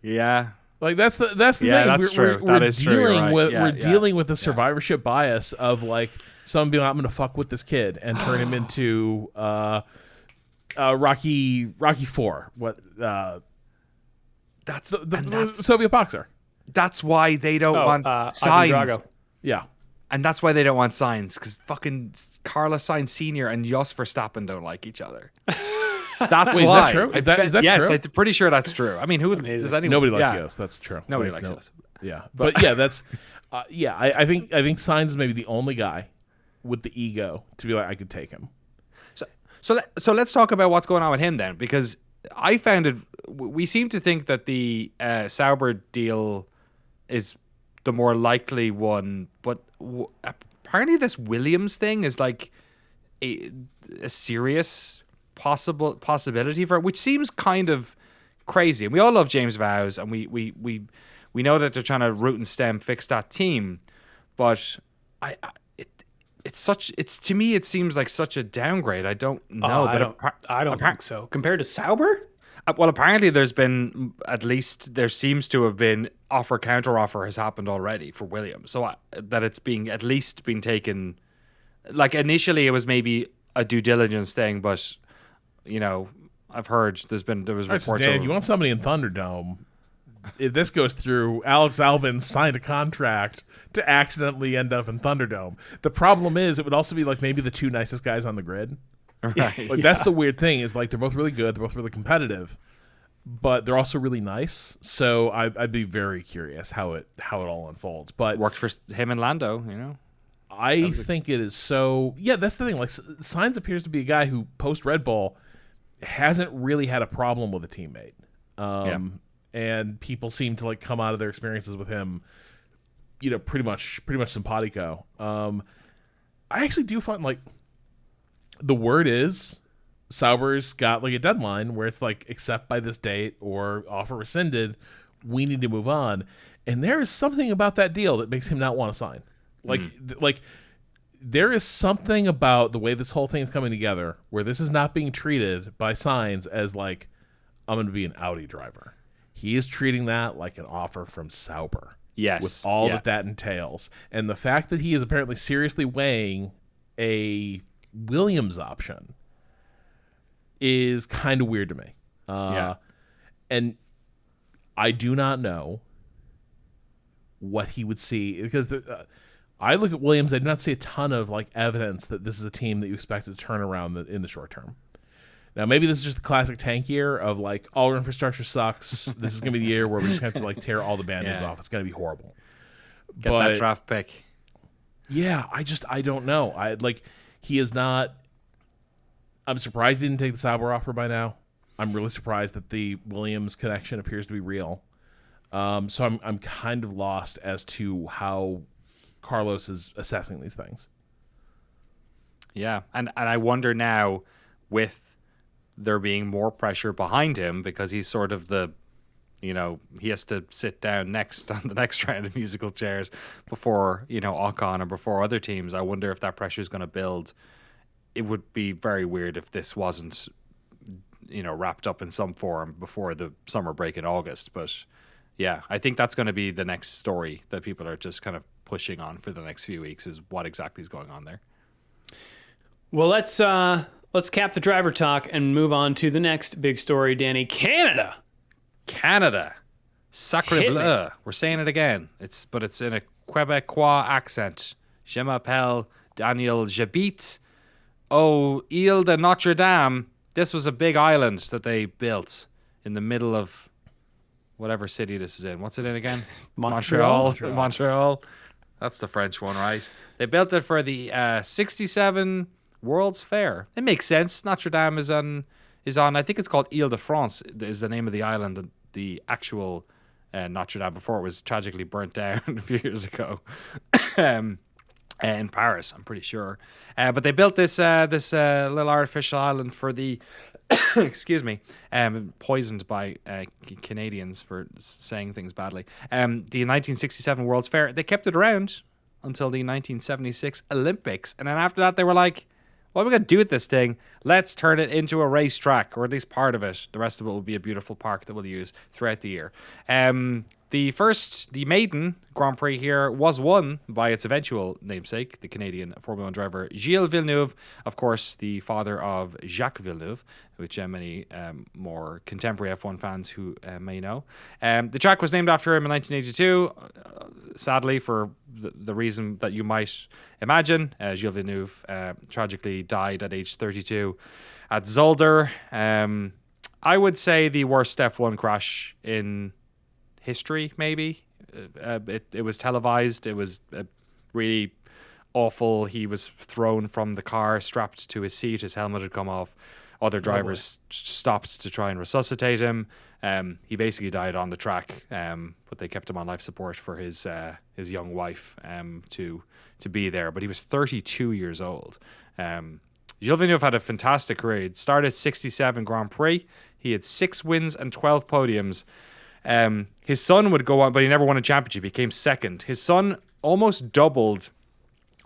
Yeah. That's the thing. That's true. That is true. We're dealing with the survivorship bias of someone being like, I'm going to fuck with this kid and turn him into Rocky 4. What? That's the Soviet boxer. That's why they don't want signs. Yeah. And that's why they don't want signs, because fucking Carlos Sainz Sr. and Jos Verstappen don't like each other. That's wait, why. Is that true? Is that yes, true? I'm pretty sure that's true. I mean, who does anyone? Nobody likes Jos. That's true. Nobody likes Jos. Yeah, but yeah, that's I think Sainz is maybe the only guy with the ego to be like, I could take him. So let's talk about what's going on with him then, because I found it. We seem to think that the Sauber deal is the more likely one, but apparently this Williams thing is a serious possibility for it, which seems kind of crazy. And we all love James Vowes, and we we know that they're trying to root and stem fix that team, but to me it seems like such a downgrade. I don't know. I don't think so. Compared to Sauber? Well, apparently there seems to have been counter offer has happened already for Williams. So that it's at least been taken, like initially it was maybe a due diligence thing, but I've heard there was reports. Dan, you want somebody in Thunderdome? If this goes through, Alex Albon signed a contract to accidentally end up in Thunderdome. The problem is, it would also be like maybe the 2 nicest guys on the grid. Right. Like, that's the weird thing is like they're both really good, they're both really competitive, but they're also really nice. So I'd be very curious how it all unfolds. But worked for him and Lando, I think it is so. Yeah, that's the thing. Like Sainz appears to be a guy who post Red Bull hasn't really had a problem with a teammate. And people seem to like come out of their experiences with him, pretty much simpatico. I actually do find like the word is Sauber's got like a deadline where it's like accept by this date or offer rescinded. We need to move on. And there is something about that deal that makes him not want to sign. Like there is something about the way this whole thing is coming together where this is not being treated by Sainz as like, I'm going to be an Audi driver. He is treating that like an offer from Sauber. Yes. With all that entails. And the fact that he is apparently seriously weighing a Williams option is kind of weird to me. And I do not know what he would see because I look at Williams. I do not see a ton of like evidence that this is a team that you expect to turn around in the short term. Now, maybe this is just the classic tank year of like all our infrastructure sucks. This is going to be the year where we just have to like tear all the band-aids off. It's going to be horrible. Get that draft pick. Yeah, I don't know. He is not. I'm surprised he didn't take the Sauber offer by now. I'm really surprised that the Williams connection appears to be real. So I'm kind of lost as to how Carlos is assessing these things. Yeah, and I wonder now with there being more pressure behind him because he's sort of he has to sit down next on the next round of musical chairs before, Ocon or before other teams. I wonder if that pressure is going to build. It would be very weird if this wasn't, wrapped up in some form before the summer break in August. But yeah, I think that's going to be the next story that people are just kind of pushing on for the next few weeks is what exactly is going on there. Well, let's cap the driver talk and move on to the next big story, Danny. Canada. Sacre bleu. We're saying it again. It's in a Quebecois accent. Je m'appelle Daniel J'habite au Île de Notre Dame. This was a big island that they built in the middle of whatever city this is in. What's it in again? Montreal. That's the French one, right? They built it for the 67 World's Fair. It makes sense. Notre Dame is on. I think it's called Ile de France. Is the name of the island. The actual Notre Dame before it was tragically burnt down a few years ago in Paris. I'm pretty sure. But they built this little artificial island for the excuse me, poisoned by Canadians for saying things badly. The 1967 World's Fair. They kept it around until the 1976 Olympics, and then after that they were like, what are we going to do with this thing? Let's turn it into a racetrack, or at least part of it. The rest of it will be a beautiful park that we'll use throughout the year. The maiden Grand Prix here was won by its eventual namesake, the Canadian Formula 1 driver Gilles Villeneuve, of course, the father of Jacques Villeneuve, which many more contemporary F1 fans who may know. The track was named after him in 1982, sadly, for the reason that you might imagine. Gilles Villeneuve tragically died at age 32 at Zolder. I would say the worst F1 crash in history, maybe. It was televised. It was really awful. He was thrown from the car, strapped to his seat. His helmet had come off. Other drivers stopped to try and resuscitate him. He basically died on the track, but they kept him on life support for his young wife to be there. But he was 32 years old. Gilles Villeneuve had a fantastic career. He started 67 Grand Prix. He had 6 wins and 12 podiums. His son would go on, but he never won a championship. He came second. His son almost doubled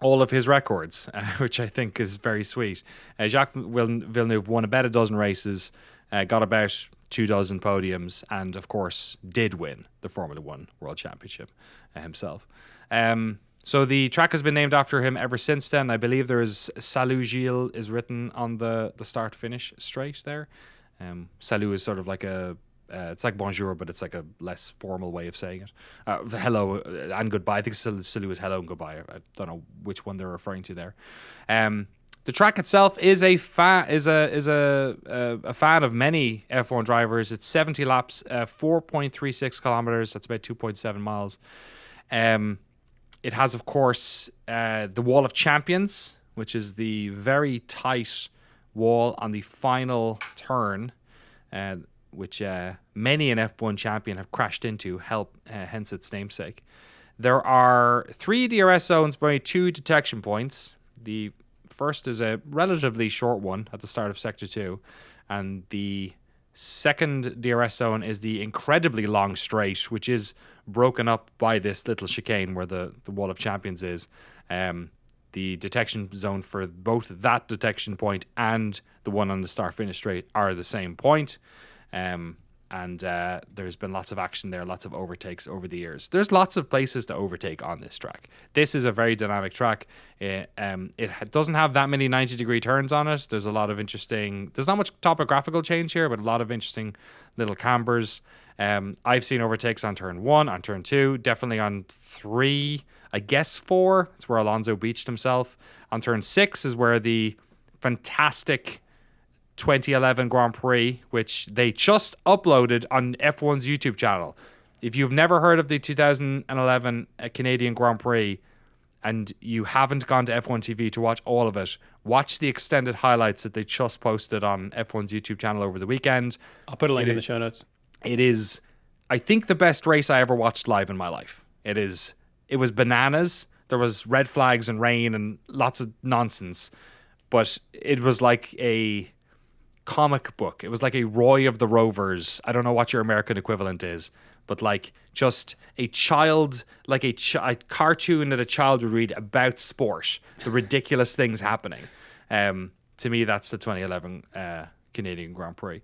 all of his records, which I think is very sweet. Jacques Villeneuve won about a dozen races, got about 24 podiums, and of course did win the Formula One World Championship himself. So the track has been named after him ever since then. I believe there is Salut Gilles is written on the start-finish straight there. Salut is sort of like it's like bonjour, but it's like a less formal way of saying it. Hello and goodbye. I think Salut is hello and goodbye. I don't know which one they're referring to there. The track itself is a fan of many F1 drivers. It's 70 laps, 4.36 kilometers. That's about 2.7 miles. It has, of course, the Wall of Champions, which is the very tight wall on the final turn, which many an F1 champion have crashed into, hence its namesake. There are 3 DRS zones by 2 detection points. The first is a relatively short one at the start of Sector 2, and the second DRS zone is the incredibly long straight, which is broken up by this little chicane where the Wall of Champions is. The detection zone for both that detection point and the one on the start-finish straight are the same point. And there's been lots of action there, lots of overtakes over the years. There's lots of places to overtake on this track. This is a very dynamic track. It doesn't have that many 90-degree turns on it. There's a lot of there's not much topographical change here, but a lot of interesting little cambers. I've seen overtakes on turn 1, on turn 2, definitely on 3, I guess 4. It's where Alonso beached himself. On turn 6 is where the fantastic 2011 Grand Prix, which they just uploaded on F1's YouTube channel. If you've never heard of the 2011 Canadian Grand Prix and you haven't gone to F1 TV to watch all of it, watch the extended highlights that they just posted on F1's YouTube channel over the weekend. I'll put a link in the show notes. It is, I think, the best race I ever watched live in my life. It was bananas. There was red flags and rain and lots of nonsense, but it was like a comic book. It was like a Roy of the Rovers. I don't know what your American equivalent is, but like just a child, like a cartoon that a child would read about sport, the ridiculous things happening. To me, that's the 2011 Canadian Grand Prix.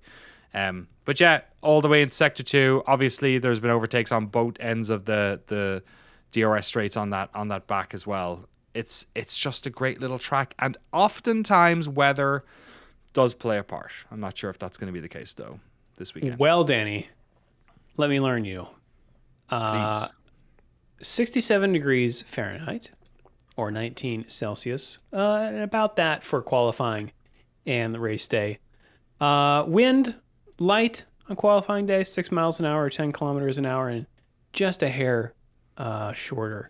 But yeah, all the way in Sector 2, obviously there's been overtakes on both ends of the DRS straights on that back as well. It's just a great little track, and oftentimes weather does play a part. I'm not sure if that's going to be the case though this weekend. Well, Danny, let me learn you. Please. 67 degrees Fahrenheit or 19 Celsius, and about that for qualifying and the race day. Wind light on qualifying day, 6 miles an hour or 10 kilometers an hour, and just a hair shorter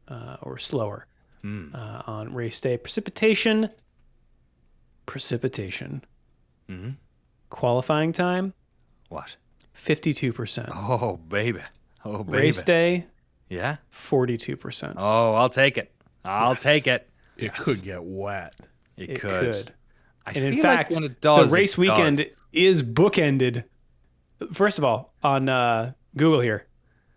or slower on race day. Precipitation. Mm-hmm. Qualifying time. What? 52%. Oh, baby. Race day. Yeah. 42%. Oh, I'll take it. I'll take it. It could get wet. It could. And in fact, like when it does, the race weekend is bookended. First of all, on Google here,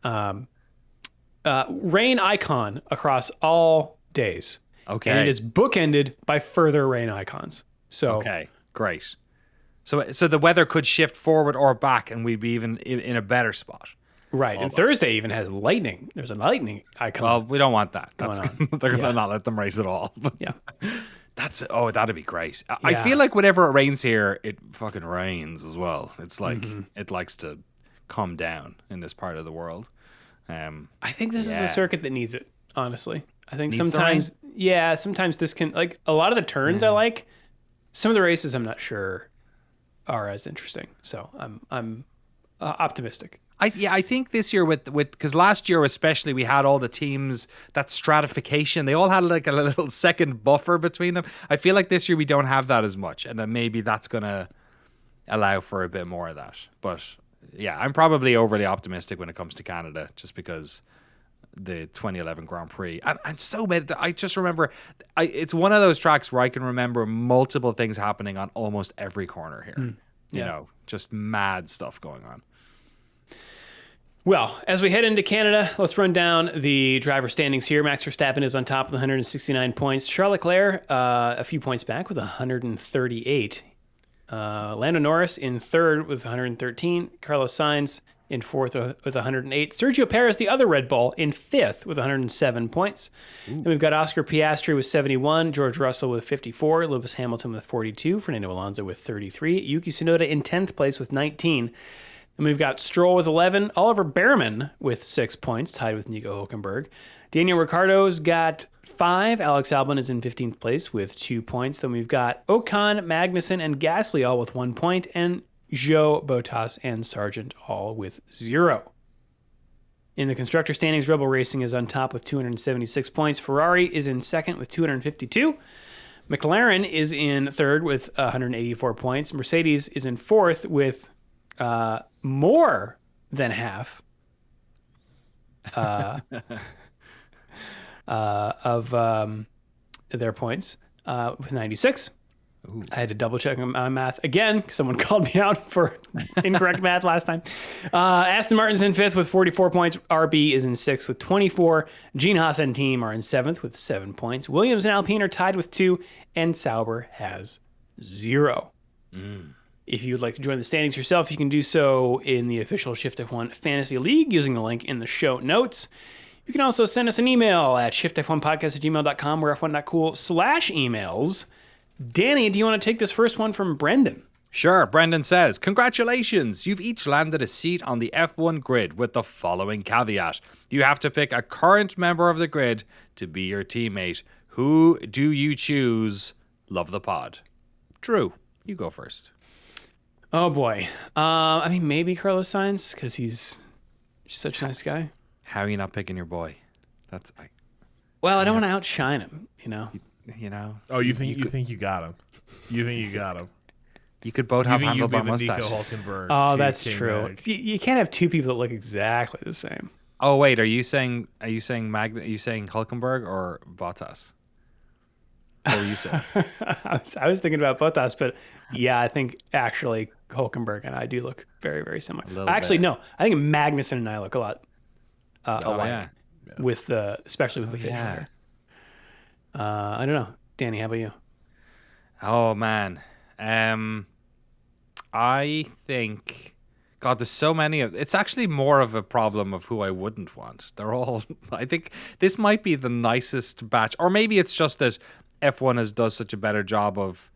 rain icon across all days. Okay. And it is bookended by further rain icons. So okay, great. So the weather could shift forward or back, and we'd be even in a better spot. Right. Almost. And Thursday even has lightning. There's a lightning icon. Well, we don't want that. That's on. they're gonna not let them race at all. Yeah. That'd be great. I feel like whenever it rains here, it fucking rains as well. It's like it likes to come down in this part of the world. I think this is a circuit that needs it, honestly. I think Needs sometimes this can, like, a lot of the turns I like. Some of the races I'm not sure are as interesting. So I'm optimistic. I think this year with because last year especially we had all the teams, that stratification, they all had like a little second buffer between them. I feel like this year we don't have that as much, and then maybe that's gonna allow for a bit more of that. But yeah, I'm probably overly optimistic when it comes to Canada, just because the 2011 Grand Prix. And so many, I just remember, it's one of those tracks where I can remember multiple things happening on almost every corner here. You know, just mad stuff going on. Well, as we head into Canada, let's run down the driver standings here. Max Verstappen is on top with 169 points. Charles Leclerc, a few points back with 138. Lando Norris in third with 113. Carlos Sainz in fourth with 108. Sergio Perez, the other Red Bull, in fifth with 107 points. And we've got Oscar Piastri with 71, George Russell with 54, Lewis Hamilton with 42, Fernando Alonso with 33, Yuki Tsunoda in 10th place with 19. And we've got Stroll with 11, Oliver Behrman with 6 points, tied with Nico Hülkenberg. Daniel Ricciardo's got 5. Alex Albon is in 15th place with 2 points. Then we've got Ocon, Magnussen, and Gasly all with 1 point, and Zhou, Bottas, and Sargent all with 0. In the constructor standings, Rebel Racing is on top with 276 points. Ferrari is in second with 252. McLaren is in third with 184 points. Mercedes is in fourth with more than half of their points with 96. Ooh. I had to double check my math again because someone called me out for incorrect math last time. Aston Martin's in fifth with 44 points. RB is in sixth with 24. Gene Haas and team are in seventh with 7 points. Williams and Alpine are tied with 2, and Sauber has 0. If you'd like to join the standings yourself, you can do so in the official Shift F1 Fantasy League using the link in the show notes. You can also send us an email at shiftf1podcast@gmail.com or f1.cool/emails. Danny, do you want to take this first one from Brendan? Sure. Brendan says, congratulations. You've each landed a seat on the F1 grid with the following caveat. You have to pick a current member of the grid to be your teammate. Who do you choose? Love the pod. Drew, you go first. Oh, boy. I mean, maybe Carlos Sainz, because he's such a nice guy. How are you not picking your boy? Well, I don't want to outshine him, you know? You know? Oh, you think you got him? You think you got him? You could both have handlebar mustaches. Oh, that's true. You can't have two people that look exactly the same. Oh wait, are you saying Hulkenberg or Bottas? What were you saying? I was thinking about Bottas, but yeah, I think actually Hulkenberg and I do look very, very similar. Actually, no, I think Magnussen and I look a lot alike. Yeah. With especially with the facial hair. I don't know, Danny. How about you? Oh man, I think. God, there's so many of. It's actually more of a problem of who I wouldn't want. They're all. I think this might be the nicest batch, or maybe it's just that F1 does such a better job of,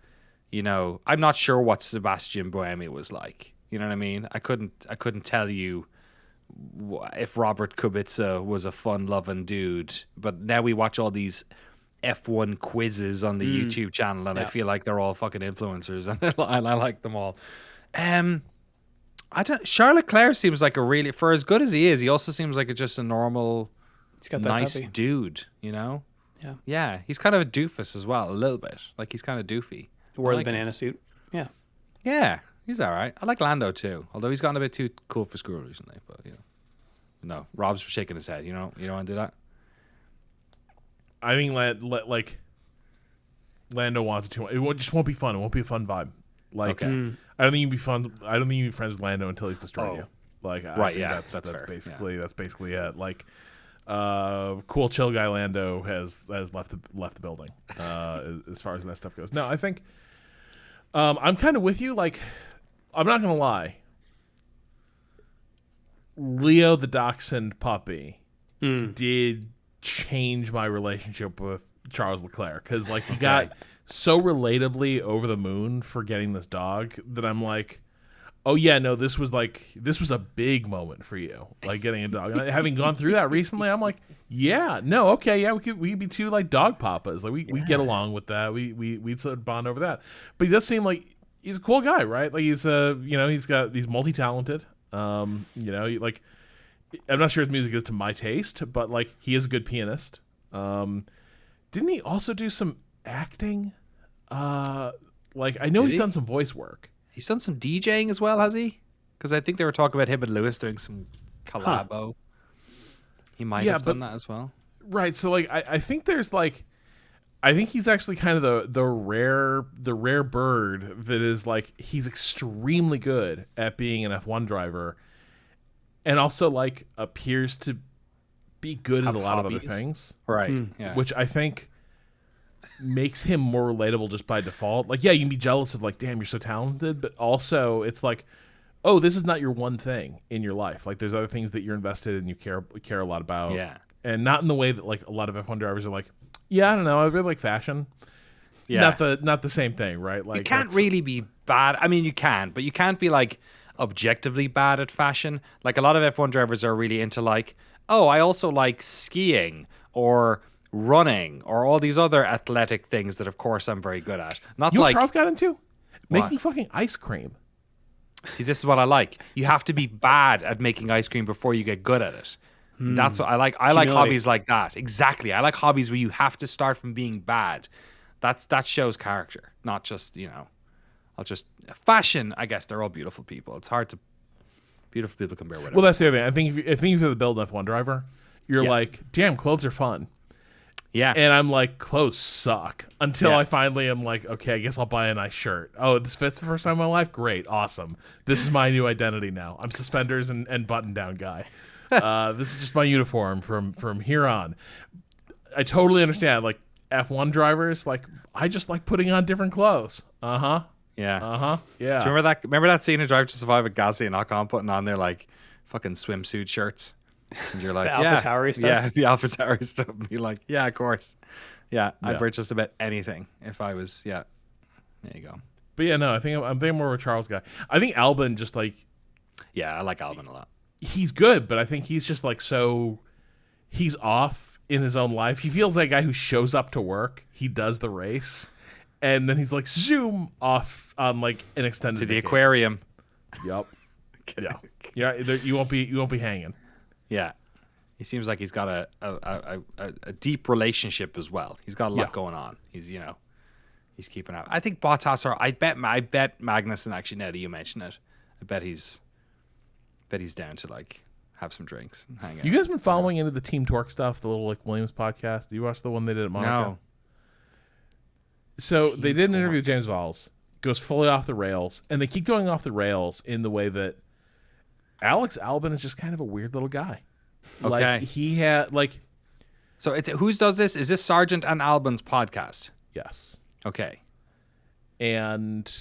you know. I'm not sure what Sebastian Buemi was like. You know what I mean? I couldn't tell you if Robert Kubica was a fun-loving dude. But now we watch all these F1 quizzes on the YouTube channel, and I feel like they're all fucking influencers, and I like them all. Charles Leclerc seems like a really, for as good as he is, he also seems like just a normal, nice dude, you know? Yeah. Yeah, he's kind of a doofus as well, a little bit. Like, he's kind of doofy. Wore the banana suit. Yeah. Yeah, he's all right. I like Lando, too, although he's gotten a bit too cool for school recently, but, you know. No, Rob's shaking his head, you know? You don't want to do that? I think Lando wants it too much. It just won't be fun. It won't be a fun vibe. Like, okay. I don't think you'd be fun. I don't think you'd be friends with Lando until he's destroyed you. Like, I think that's fair. That's basically it. Like, cool chill guy Lando has left the building. As far as that stuff goes. No, I think I'm kind of with you. Like, I'm not gonna lie. Leo the Dachshund puppy did change my relationship with Charles Leclerc, because like he got so relatably over the moon for getting this dog that I'm like, oh yeah, no, this was a big moment for you, like getting a dog. And having gone through that recently, I'm like, yeah, no, okay, yeah, we could be two like dog papas, like we get along with that, we sort of bond over that. But he does seem like he's a cool guy, right? Like he's he's multi-talented. Like, I'm not sure his music is to my taste, but like he is a good pianist. Didn't he also do some acting? Like I know he's done some voice work. He's done some DJing as well, has he? Because I think they were talking about him and Lewis doing some collabo. Huh. He might have done that as well. Right. So like I think there's like, I think he's actually kind of the rare bird that is like, he's extremely good at being an F1 driver, and also like appears to be good at a lot of other hobbies. things, Right. Yeah. which I think makes him more relatable just by default. Like, yeah, you can be jealous of like, damn, you're so talented, but also it's like, oh, this is not your one thing in your life. Like, there's other things that you're invested in, you care a lot about. Yeah. And not in the way that like a lot of F1 drivers are like, yeah, I don't know, I really like fashion. Yeah. Not the same thing, right? Like, You can't really be bad. I mean, you can, but you can't be like objectively bad at fashion. Like a lot of F1 drivers are really into like, oh, I also like skiing or running or all these other athletic things that, of course, I'm very good at. Not You know what like, Charles got into? What? Making fucking ice cream. see, this is what I like. You have to be bad at making ice cream before you get good at it. That's what I like. I like Humility. hobbies like that. Exactly. I like hobbies where you have to start from being bad. That shows character, not just, fashion. I guess they're all beautiful people. It's hard to, beautiful people can bear whatever. Well, that's the other thing. I think if you're the build F1 driver, you're Yeah. like, damn, clothes are fun. yeah. And I'm like, clothes suck. Until Yeah. I finally am like, okay, I guess I'll buy a nice shirt. Oh, this fits the first time in my life? Great. Awesome. This is my new identity now. I'm suspenders and button down guy. This is just my uniform from here on. I totally understand. Like, F1 drivers, like, I just like putting on different clothes. Yeah. Yeah. Do you remember that scene in Drive to Survive with Gasly and Ocon putting on their like fucking swimsuit shirts? And you're like, The yeah, AlphaTauri stuff? Yeah, the AlphaTauri stuff. And you're like, yeah, of course. Yeah, I'd Yeah. wear just about anything if I was, yeah. There you go. But yeah, no, I think I'm thinking more of a Charles guy. I think Albon just like, Yeah, I like Alvin a lot. he's good, but I think he's just like he's off in his own life. He feels like a guy who shows up to work, he does the race, and then he's like zoom off on like an extended To the vacation. aquarium. Yep. Yeah. You won't be hanging. Yeah. He seems like he's got a deep relationship as well. He's got a lot Yeah. going on. He's keeping up. I think Bottas I bet Magnussen, actually, now that you mention it, I bet he's down to like have some drinks and hang out. You guys been following into the Team Torque stuff, the little like Williams podcast? Do you watch the one they did at Monaco? No. So they did an interview with James Valls, goes fully off the rails, and they keep going off the rails in the way that Alex Albon is just kind of a weird little guy. Like, Okay. he had like, So whose does this? Is this Sargent and Albon's podcast? yes. Okay. And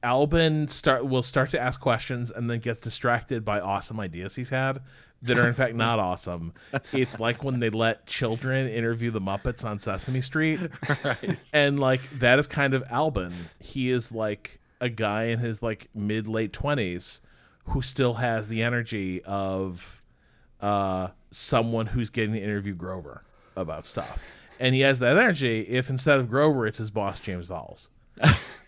Albon will start to ask questions and then gets distracted by awesome ideas he's had that are in fact not awesome. It's like when they let children interview the Muppets on Sesame Street. Right. And like that is kind of Albon. He is like a guy in his like mid-late 20s who still has the energy of someone who's getting to interview Grover about stuff. And he has that energy if instead of Grover, it's his boss, James Valls.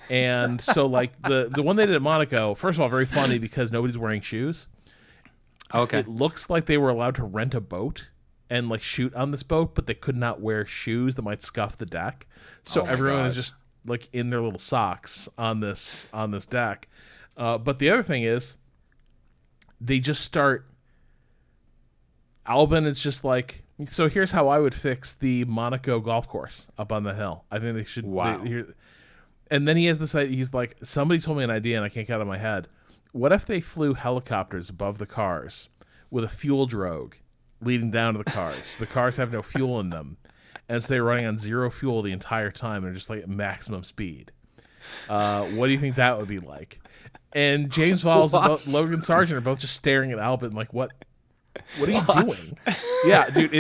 And so like the one they did at Monaco, first of all, very funny because nobody's wearing shoes. Okay. It looks like they were allowed to rent a boat and like shoot on this boat, but they could not wear shoes that might scuff the deck. So Oh my everyone God. is just like in their little socks on this deck. But the other thing is they just start. Albon is just like, so here's how I would fix the Monaco golf course up on the hill. I think they should. Wow. And then he has this. He's like, somebody told me an idea and I can't get it out of my head. What if they flew helicopters above the cars with a fuel drogue leading down to the cars? The cars have no fuel in them, and so they're running on zero fuel the entire time. They're just like at maximum speed. What do you think that would be like? And James Valls and Logan Sargent are both just staring at Albon like, what are you doing? Yeah, dude,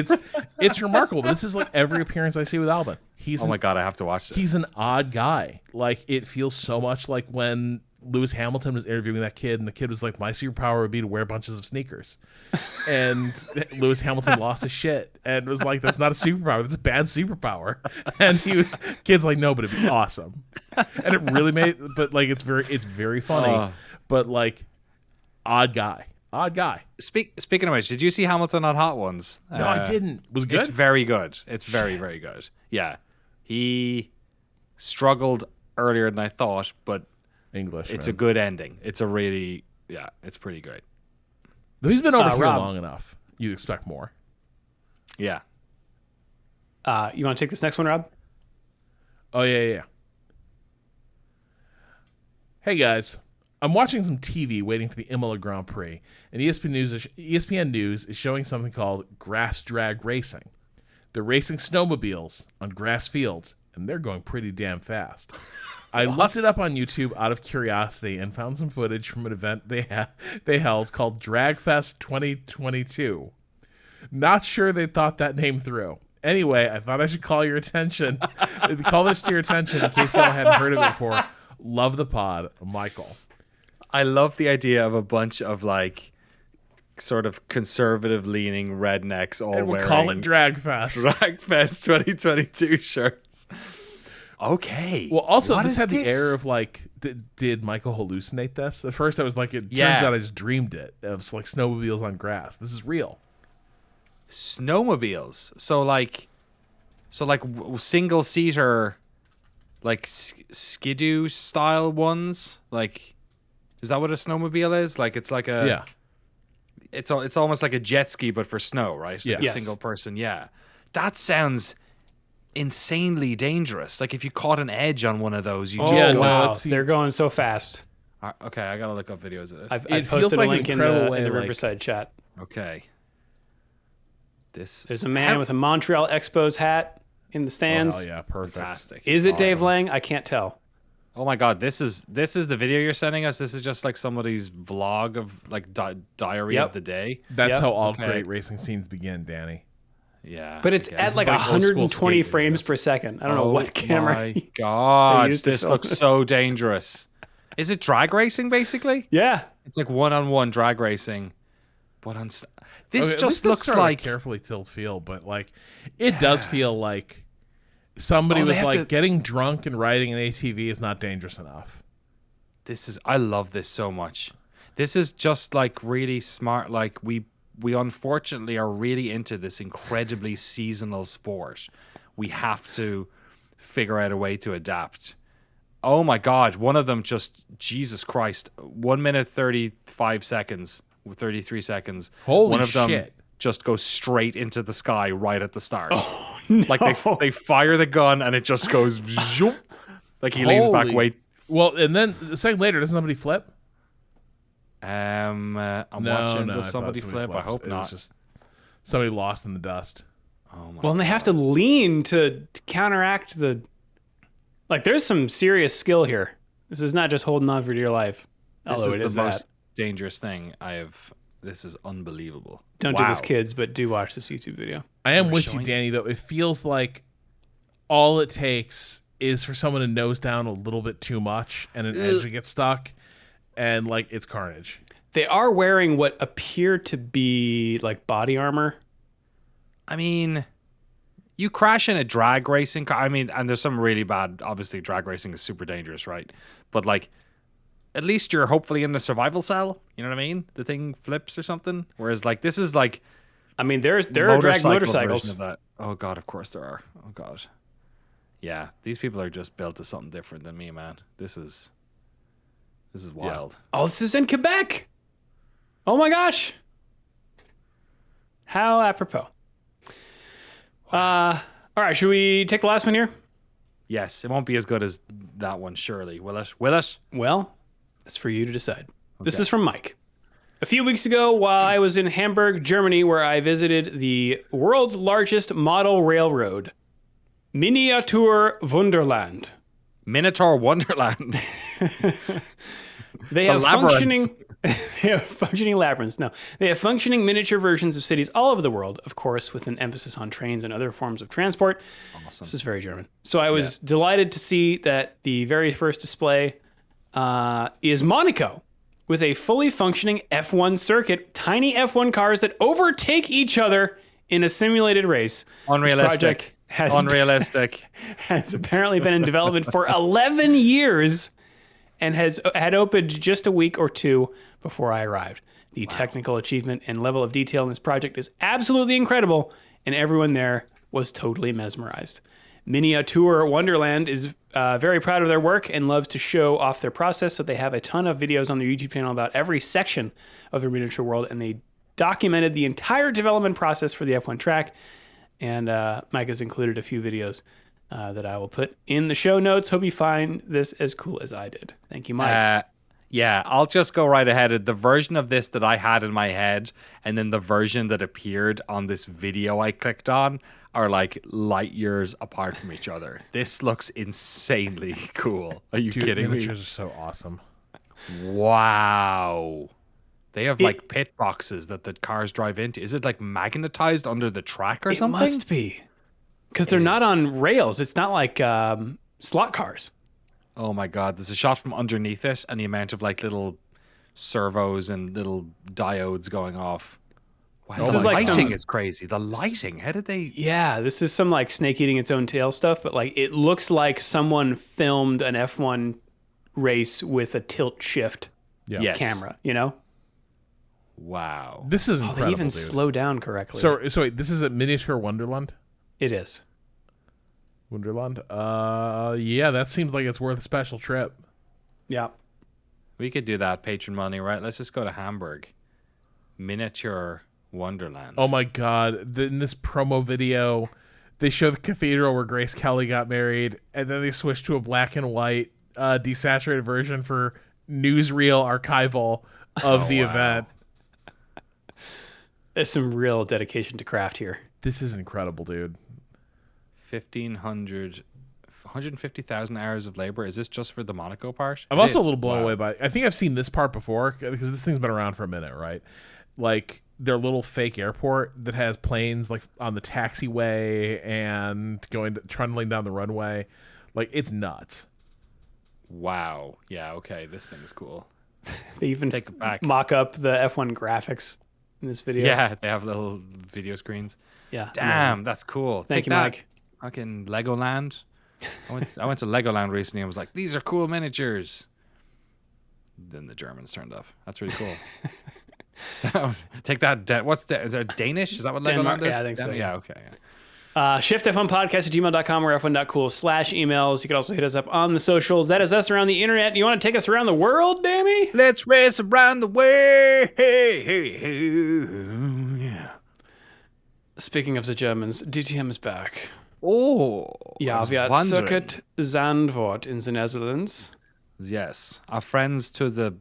it's remarkable. This is like every appearance I see with Albon. Oh my God, I have to watch this. He's an odd guy. Like, it feels so much like when Lewis Hamilton was interviewing that kid, and the kid was like, my superpower would be to wear bunches of sneakers. And Lewis Hamilton lost his shit and was like, that's not a superpower. That's a bad superpower. And kid's like, no, but it'd be awesome. And it really but like, it's very funny. But like, odd guy. Speaking of which, did you see Hamilton on Hot Ones? No, I didn't. Was it good? It's very good. It's very, very good. Yeah. He struggled earlier than I thought, but English. it's man. a good ending. It's a really, it's pretty great. Though he's been over here Rob. long enough. You'd expect more. Yeah. You want to take this next one, Rob? Oh, yeah. Hey, guys. I'm watching some TV waiting for the Imola Grand Prix, and ESPN News is showing something called grass drag racing. They're racing snowmobiles on grass fields, and they're going pretty damn fast. I looked it up on YouTube out of curiosity and found some footage from an event they held called Dragfest 2022. Not sure they thought that name through. Anyway, I thought I should call this to your attention in case y'all hadn't heard of it before. Love the pod, Michael. I love the idea of a bunch of like sort of conservative leaning rednecks all And we'll wearing call it Dragfest. Dragfest 2022 shirts. Okay. Well, also, What this is had the this? air of like, did Michael hallucinate this? At first, I was like, it Yeah. turns out I just dreamed it. It was like snowmobiles on grass. This is real. Snowmobiles. So like single seater, like skidoo style ones. Like, is that what a snowmobile is? Like, it's like a It's almost like a jet ski, but for snow, right? Yeah. Like a Yes. single person. Yeah, that sounds insanely dangerous. Like if you caught an edge on one of those, you just Yeah, go. no, wow, it's- they're going so fast. Okay, I gotta look up videos of this. I It feels posted like a an link in incredible the way, like- Riverside chat. Okay. This There's a man with a Montreal Expos hat in the stands. Oh, yeah, perfect. fantastic. Is it Awesome. Dave Lang? I can't tell. Oh my god, this is the video you're sending us. This is just like somebody's vlog of like diary Yep. of the day. That's Yep. how all Okay. great racing scenes begin, Danny. Yeah, But it's I guess. at like like old school 120 skate frames videos. per second. I don't know what camera. My they god, used to this film looks this. so dangerous. Is it drag racing basically? Yeah. It's like one-on-one drag racing, but on this Okay, at least just this looks sort of like carefully tilled field, but like it does feel like somebody Oh, they was have like to- getting drunk and riding an ATV is not dangerous enough. this is. I love this so much. This is just like really smart. Like we unfortunately are really into this incredibly seasonal sport. We have to figure out a way to adapt. Oh my god, one of them just Jesus Christ, 1 minute 35 seconds, 33 seconds. Holy one of them shit. just goes straight into the sky right at the start. Oh, no. Like they fire the gun and it just goes zoom. Like he leans back, Holy- wait. Well, and then a second later, doesn't somebody flip? I'm No, watching. no, I Does thought somebody flip? I flips. hope It not. was just somebody lost in the dust. Oh my Well, and they have to lean to counteract the. Like, there's some serious skill here. This is not just holding on for dear life. This Although is it the is most that. dangerous thing I have. This is unbelievable. Don't do Wow. this, kids, but do watch this YouTube video. I am We're with you, showing- Danny, though. It feels like all it takes is for someone to nose down a little bit too much and an edge to get stuck, and like it's carnage. They are wearing what appear to be like body armor. I mean, you crash in a drag racing car. I mean, and there's some really bad. Obviously, drag racing is super dangerous, right? But like, at least you're hopefully in the survival cell. You know what I mean? The thing flips or something. Whereas like this is like I mean, there are drag motorcycle motorcycles. version of that. Oh god, of course there are. Oh god. Yeah, these people are just built to something different than me, man. This is wild. Oh, this is in Quebec. Oh my gosh. How apropos. All right, should we take the last one here? Yes, it won't be as good as that one, surely. Will it? Will it? Well, that's for you to decide. This Okay. is from Mike. A few weeks ago, while I was in Hamburg, Germany, where I visited the world's largest model railroad, Minatur Wunderland. Minatur Wonderland. They have labyrinth. functioning. They have functioning labyrinths. No, they have functioning miniature versions of cities all over the world, of course, with an emphasis on trains and other forms of transport. Awesome. This is very German. So I was delighted to see that the very first display is Monaco, with a fully functioning F1 circuit, tiny F1 cars that overtake each other in a simulated race. Unrealistic. This project has Unrealistic. has apparently been in development for 11 years and had opened just a week or two before I arrived. The technical achievement and level of detail in this project is absolutely incredible, and everyone there was totally mesmerized. Minatur Wonderland is very proud of their work and loves to show off their process, so they have a ton of videos on their YouTube channel about every section of their miniature world, and they documented the entire development process for the F1 track. And Mike has included a few videos that I will put in the show notes. Hope you find this as cool as I did. Thank you, Mike. Yeah, I'll just go right ahead. The version of this that I had in my head and then the version that appeared on this video I clicked on are like light years apart from each other. This looks insanely cool. Are you kidding me? Miniatures are so awesome. Wow. They have like pit boxes that the cars drive into. Is it like magnetized under the track or something? It must be. Because they're not on rails. It's not like slot cars. Oh my God. There's a shot from underneath it and the amount of like little servos and little diodes going off. Wow, This the is like lighting some- is crazy. The lighting. How did they... Yeah, this is some like snake eating its own tail stuff, but like it looks like someone filmed an F1 race with a tilt shift Yeah. Yes. camera, you know? Wow. This is Oh, incredible, they even dude. slow down correctly. So wait, this is a Miniature Wonderland? It is. Wonderland? Yeah, that seems like it's worth a special trip. Yeah. We could do that, patron money, right? Let's just go to Hamburg. Miniature Wonderland. Oh my God. In this promo video, they show the cathedral where Grace Kelly got married, and then they switch to a black and white desaturated version for newsreel archival of the event. There's some real dedication to craft here. This is incredible, dude. 150,000 hours of labor. Is this just for the Monaco part? I'm It also a is. little blown Wow. away by. I think I've seen this part before because this thing's been around for a minute, right? Like their little fake airport that has planes like on the taxiway and trundling down the runway. Like it's nuts. Wow. Yeah, okay. This thing is cool. They even Take it back. mock up the F1 graphics in this video. Yeah, they have little video screens. Yeah. Damn, that's cool. Thank Take you, that. Mike. Fucking Legoland. I went to Legoland recently and was like, these are cool miniatures. Then the Germans turned up. That's really cool. Take that. What's that? Is that Danish? Is that what Denmark? Legoland is? Yeah, I think so, Yeah, okay. Yeah. Shift.F1podcast@gmail.com or F1.cool/emails. You can also hit us up on the socials. That is us around the internet. You want to take us around the world, Dammy? Let's race around the way. Hey, hey, hey. Yeah. Speaking of the Germans, DTM is back. Oh. Ja, I was wir wondering. Circuit Zandvoort in the Netherlands. Yes. Our friends to the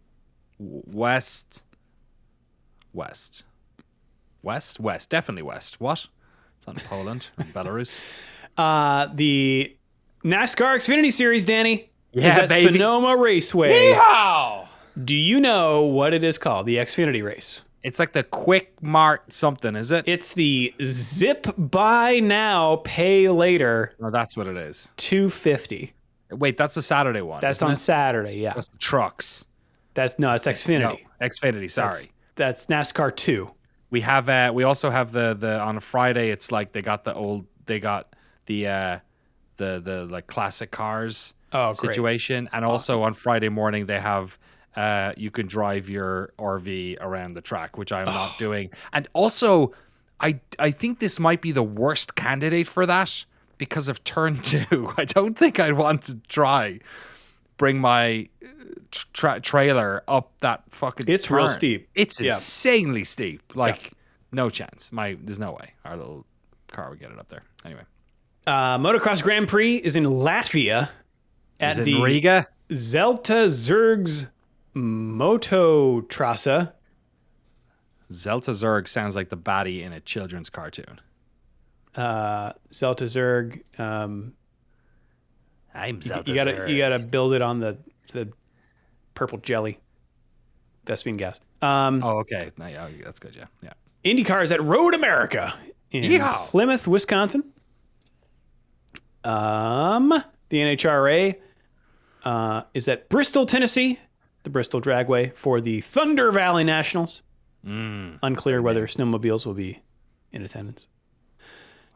west. Definitely west. What? It's not in Poland or Belarus. The NASCAR Xfinity Series, Danny, Yeah, is at baby. Sonoma Raceway. Yeehaw! Do you know what it is called? The Xfinity race. It's like the Quick Mart something, is it? It's the Zip Buy Now, Pay Later No, that's what it is. 250. Wait, that's the Saturday one. That's isn't on it? Saturday, yeah. That's the trucks. It's Xfinity. No, Xfinity. Sorry. That's NASCAR 2. We have. We also have the on a Friday. It's like they got the like classic cars Oh, great. situation, and also on Friday morning they have. You can drive your RV around the track, which I'm not doing. And also, I think this might be the worst candidate for that because of turn 2. I don't think I'd want to bring my trailer up that fucking It's real turn. steep. It's Yeah. insanely steep. Like, no chance. There's no way our little car would get it up there. Anyway. Motocross Grand Prix is in Latvia at Is it the in Riga? Zelta Zergs Mototrasse. Zelta Zerg sounds like the baddie in a children's cartoon. Zelta Zerg. I'm Zelta You gotta build it on the purple jelly. Vespine gas. Oh, okay. No, yeah, that's good. Yeah, yeah. IndyCar is at Road America in Yeehaw. Plymouth, Wisconsin. The NHRA is at Bristol, Tennessee, the Bristol Dragway for the Thunder Valley Nationals. Unclear whether snowmobiles will be in attendance.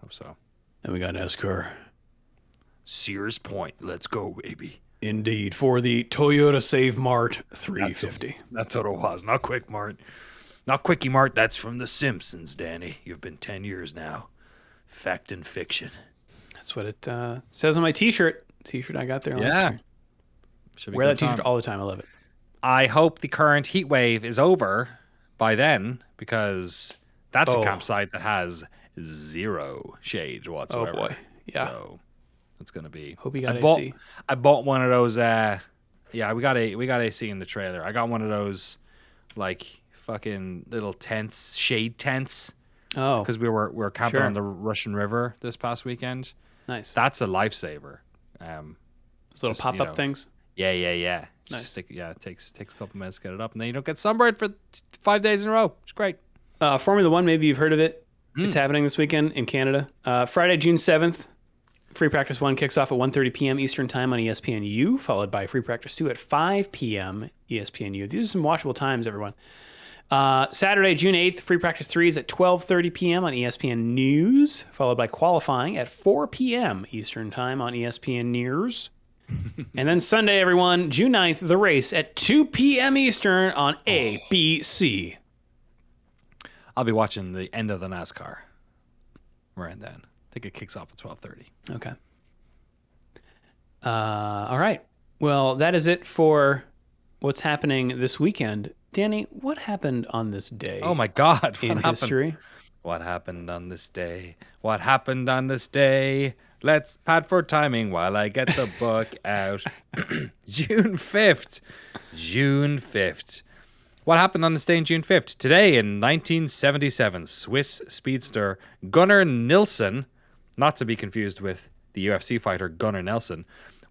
Hope so. Then we got NASCAR. Sears Point. Let's go, baby. Indeed, for the Toyota Save Mart 350. That's what it was. Not Quick Mart. Not Quickie Mart. That's from The Simpsons, Danny. You've been 10 years now. Fact and fiction. That's what it says on my T-shirt. T-shirt I got there. Yeah. Should be Wear good that T-shirt time. all the time. I love it. I hope the current heat wave is over by then because that's a campsite that has zero shade whatsoever. Oh boy. Yeah. So it's going to be. Hope you got I bought, AC. I bought one of those Yeah, we got AC in the trailer. I got one of those like fucking little tents, shade tents. Oh, Because we were camping sure. on the Russian River this past weekend. Nice. That's a lifesaver. Those little just, pop-up things. Yeah. Nice. It takes a couple minutes to get it up, and then you don't get sunburned for 5 days in a row. It's great. Formula One, maybe you've heard of it. It's happening this weekend in Canada. Friday, June 7th, Free Practice 1 kicks off at 1:30 p.m. Eastern Time on ESPNU, followed by Free Practice 2 at 5 p.m. ESPNU. These are some watchable times, everyone. Saturday, June 8th, Free Practice 3 is at 12:30 p.m. on ESPN News, followed by qualifying at 4 p.m. Eastern Time on ESPN News. And then Sunday, everyone, June 9th, the race at 2 p.m. Eastern on ABC. I'll be watching the end of the NASCAR right then. I think it kicks off at 12:30. Okay. All right. Well, that is it for what's happening this weekend. Danny, what happened on this day? Oh my God! What in happened? history? What happened on this day? What happened on this day? Let's pad for timing while I get the book out. June 5th. June 5th. What happened on this day in June 5th? Today in 1977, Swiss speedster Gunnar Nilsson, not to be confused with the UFC fighter Gunnar Nelson,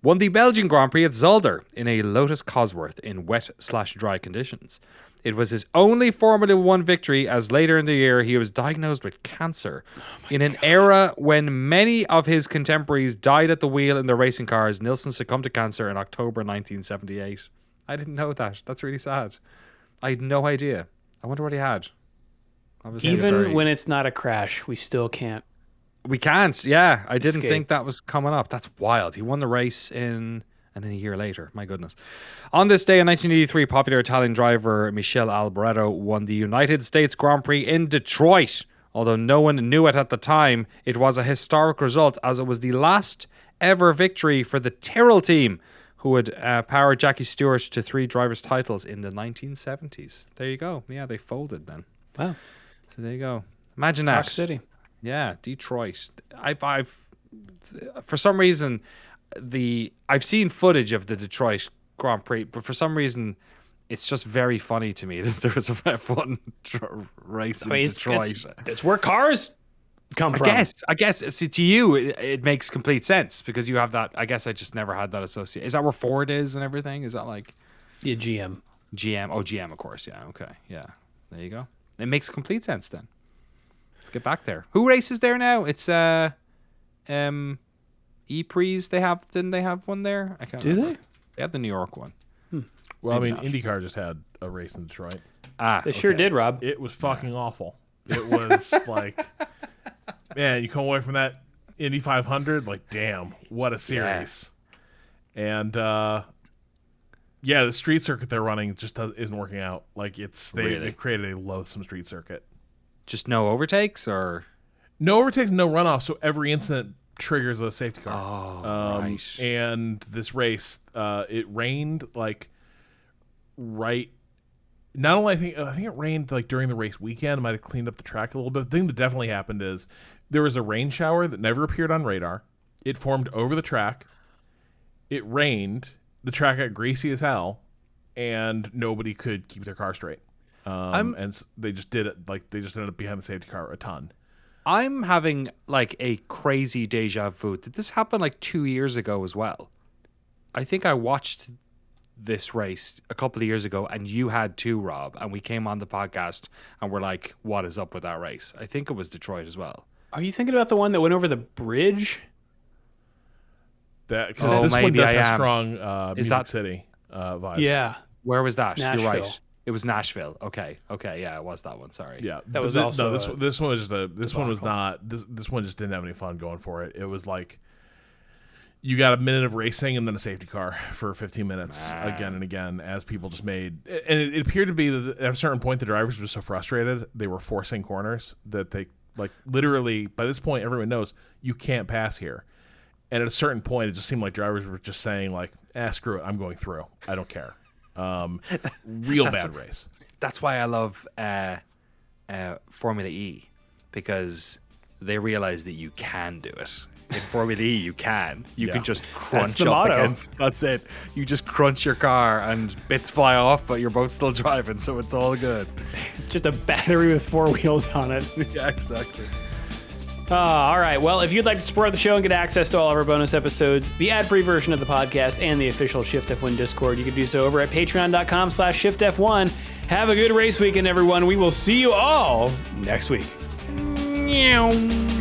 won the Belgian Grand Prix at Zolder in a Lotus Cosworth in wet/dry conditions. It was his only Formula One victory, as later in the year he was diagnosed with cancer. In an era when many of his contemporaries died at the wheel in their racing cars, Nilsson succumbed to cancer in October 1978. I didn't know that. That's really sad. I had no idea. I wonder what he had. Obviously, Even when it's not a crash, we still can't. We can't. Yeah, I didn't Escape. think that was coming up. That's wild. He won the race and then a year later. My goodness. On this day in 1983, popular Italian driver Michele Alboreto won the United States Grand Prix in Detroit. Although no one knew it at the time, it was a historic result as it was the last ever victory for the Tyrrell team, who would power Jackie Stewart to 3 drivers' titles in the 1970s. There you go. Yeah, they folded then. Wow. So there you go. Imagine that. Rock City. Yeah, Detroit. I've for some reason I've seen footage of the Detroit Grand Prix, but for some reason it's just very funny to me that there was a F1 race in Detroit. It's where cars come from. I guess see, to you it makes complete sense because you have that. I guess I just never had that association. Is that where Ford is and everything? Is that like Yeah, GM. GM? Oh, GM, of course. Yeah. Okay. Yeah. There you go. It makes complete sense then. Let's get back there. Who races there now? It's E-Prees. Didn't they have one there? I can't remember. They? They have the New York one. Well, Maybe I mean, IndyCar just had a race in Detroit. They sure did, Rob. It was fucking awful. It was like, man, you come away from that Indy 500, like, damn, what a series. Yeah. And, yeah, the street circuit they're running just isn't working out. Like, they've created a loathsome street circuit. Just no overtakes or? No overtakes, no runoff, so every incident triggers a safety car. Oh, right. And this race, it rained like right. Not only I think it rained like during the race weekend. It might have cleaned up the track a little bit. The thing that definitely happened is there was a rain shower that never appeared on radar. It formed over the track. It rained. The track got greasy as hell, and nobody could keep their car straight. And they just did it like they just ended up behind the safety car a ton. I'm having like a crazy deja vu. Did this happen like 2 years ago as well? I think I watched this race a couple of years ago and you had too, Rob, and we came on the podcast and we're like, what is up with that race? I think it was Detroit as well. Are you thinking about the one that went over the bridge? This one does have strong Music City vibes. Yeah. Where was that? Nashville. You're right. It was Nashville. Okay. Yeah, it was that one. Sorry. Yeah, that was also this one was just this one was not this one just didn't have any fun going for it. It was like you got a minute of racing and then a safety car for 15 minutes again and again as people just made, and it appeared to be that at a certain point the drivers were so frustrated they were forcing corners that they like literally by this point everyone knows you can't pass here, and at a certain point it just seemed like drivers were just saying like, screw it, I'm going through, I don't care. Bad race. That's why I love Formula E, because they realize that you can do it. in Formula E, you can. You can just crunch the up motto. against. That's it. You just crunch your car and bits fly off, but you're both still driving, so it's all good. It's just a battery with 4 wheels on it. Yeah, exactly. All right. Well, if you'd like to support the show and get access to all of our bonus episodes, the ad-free version of the podcast, and the official Shift F1 Discord, you can do so over at patreon.com/ShiftF1. Have a good race weekend, everyone. We will see you all next week. Meow.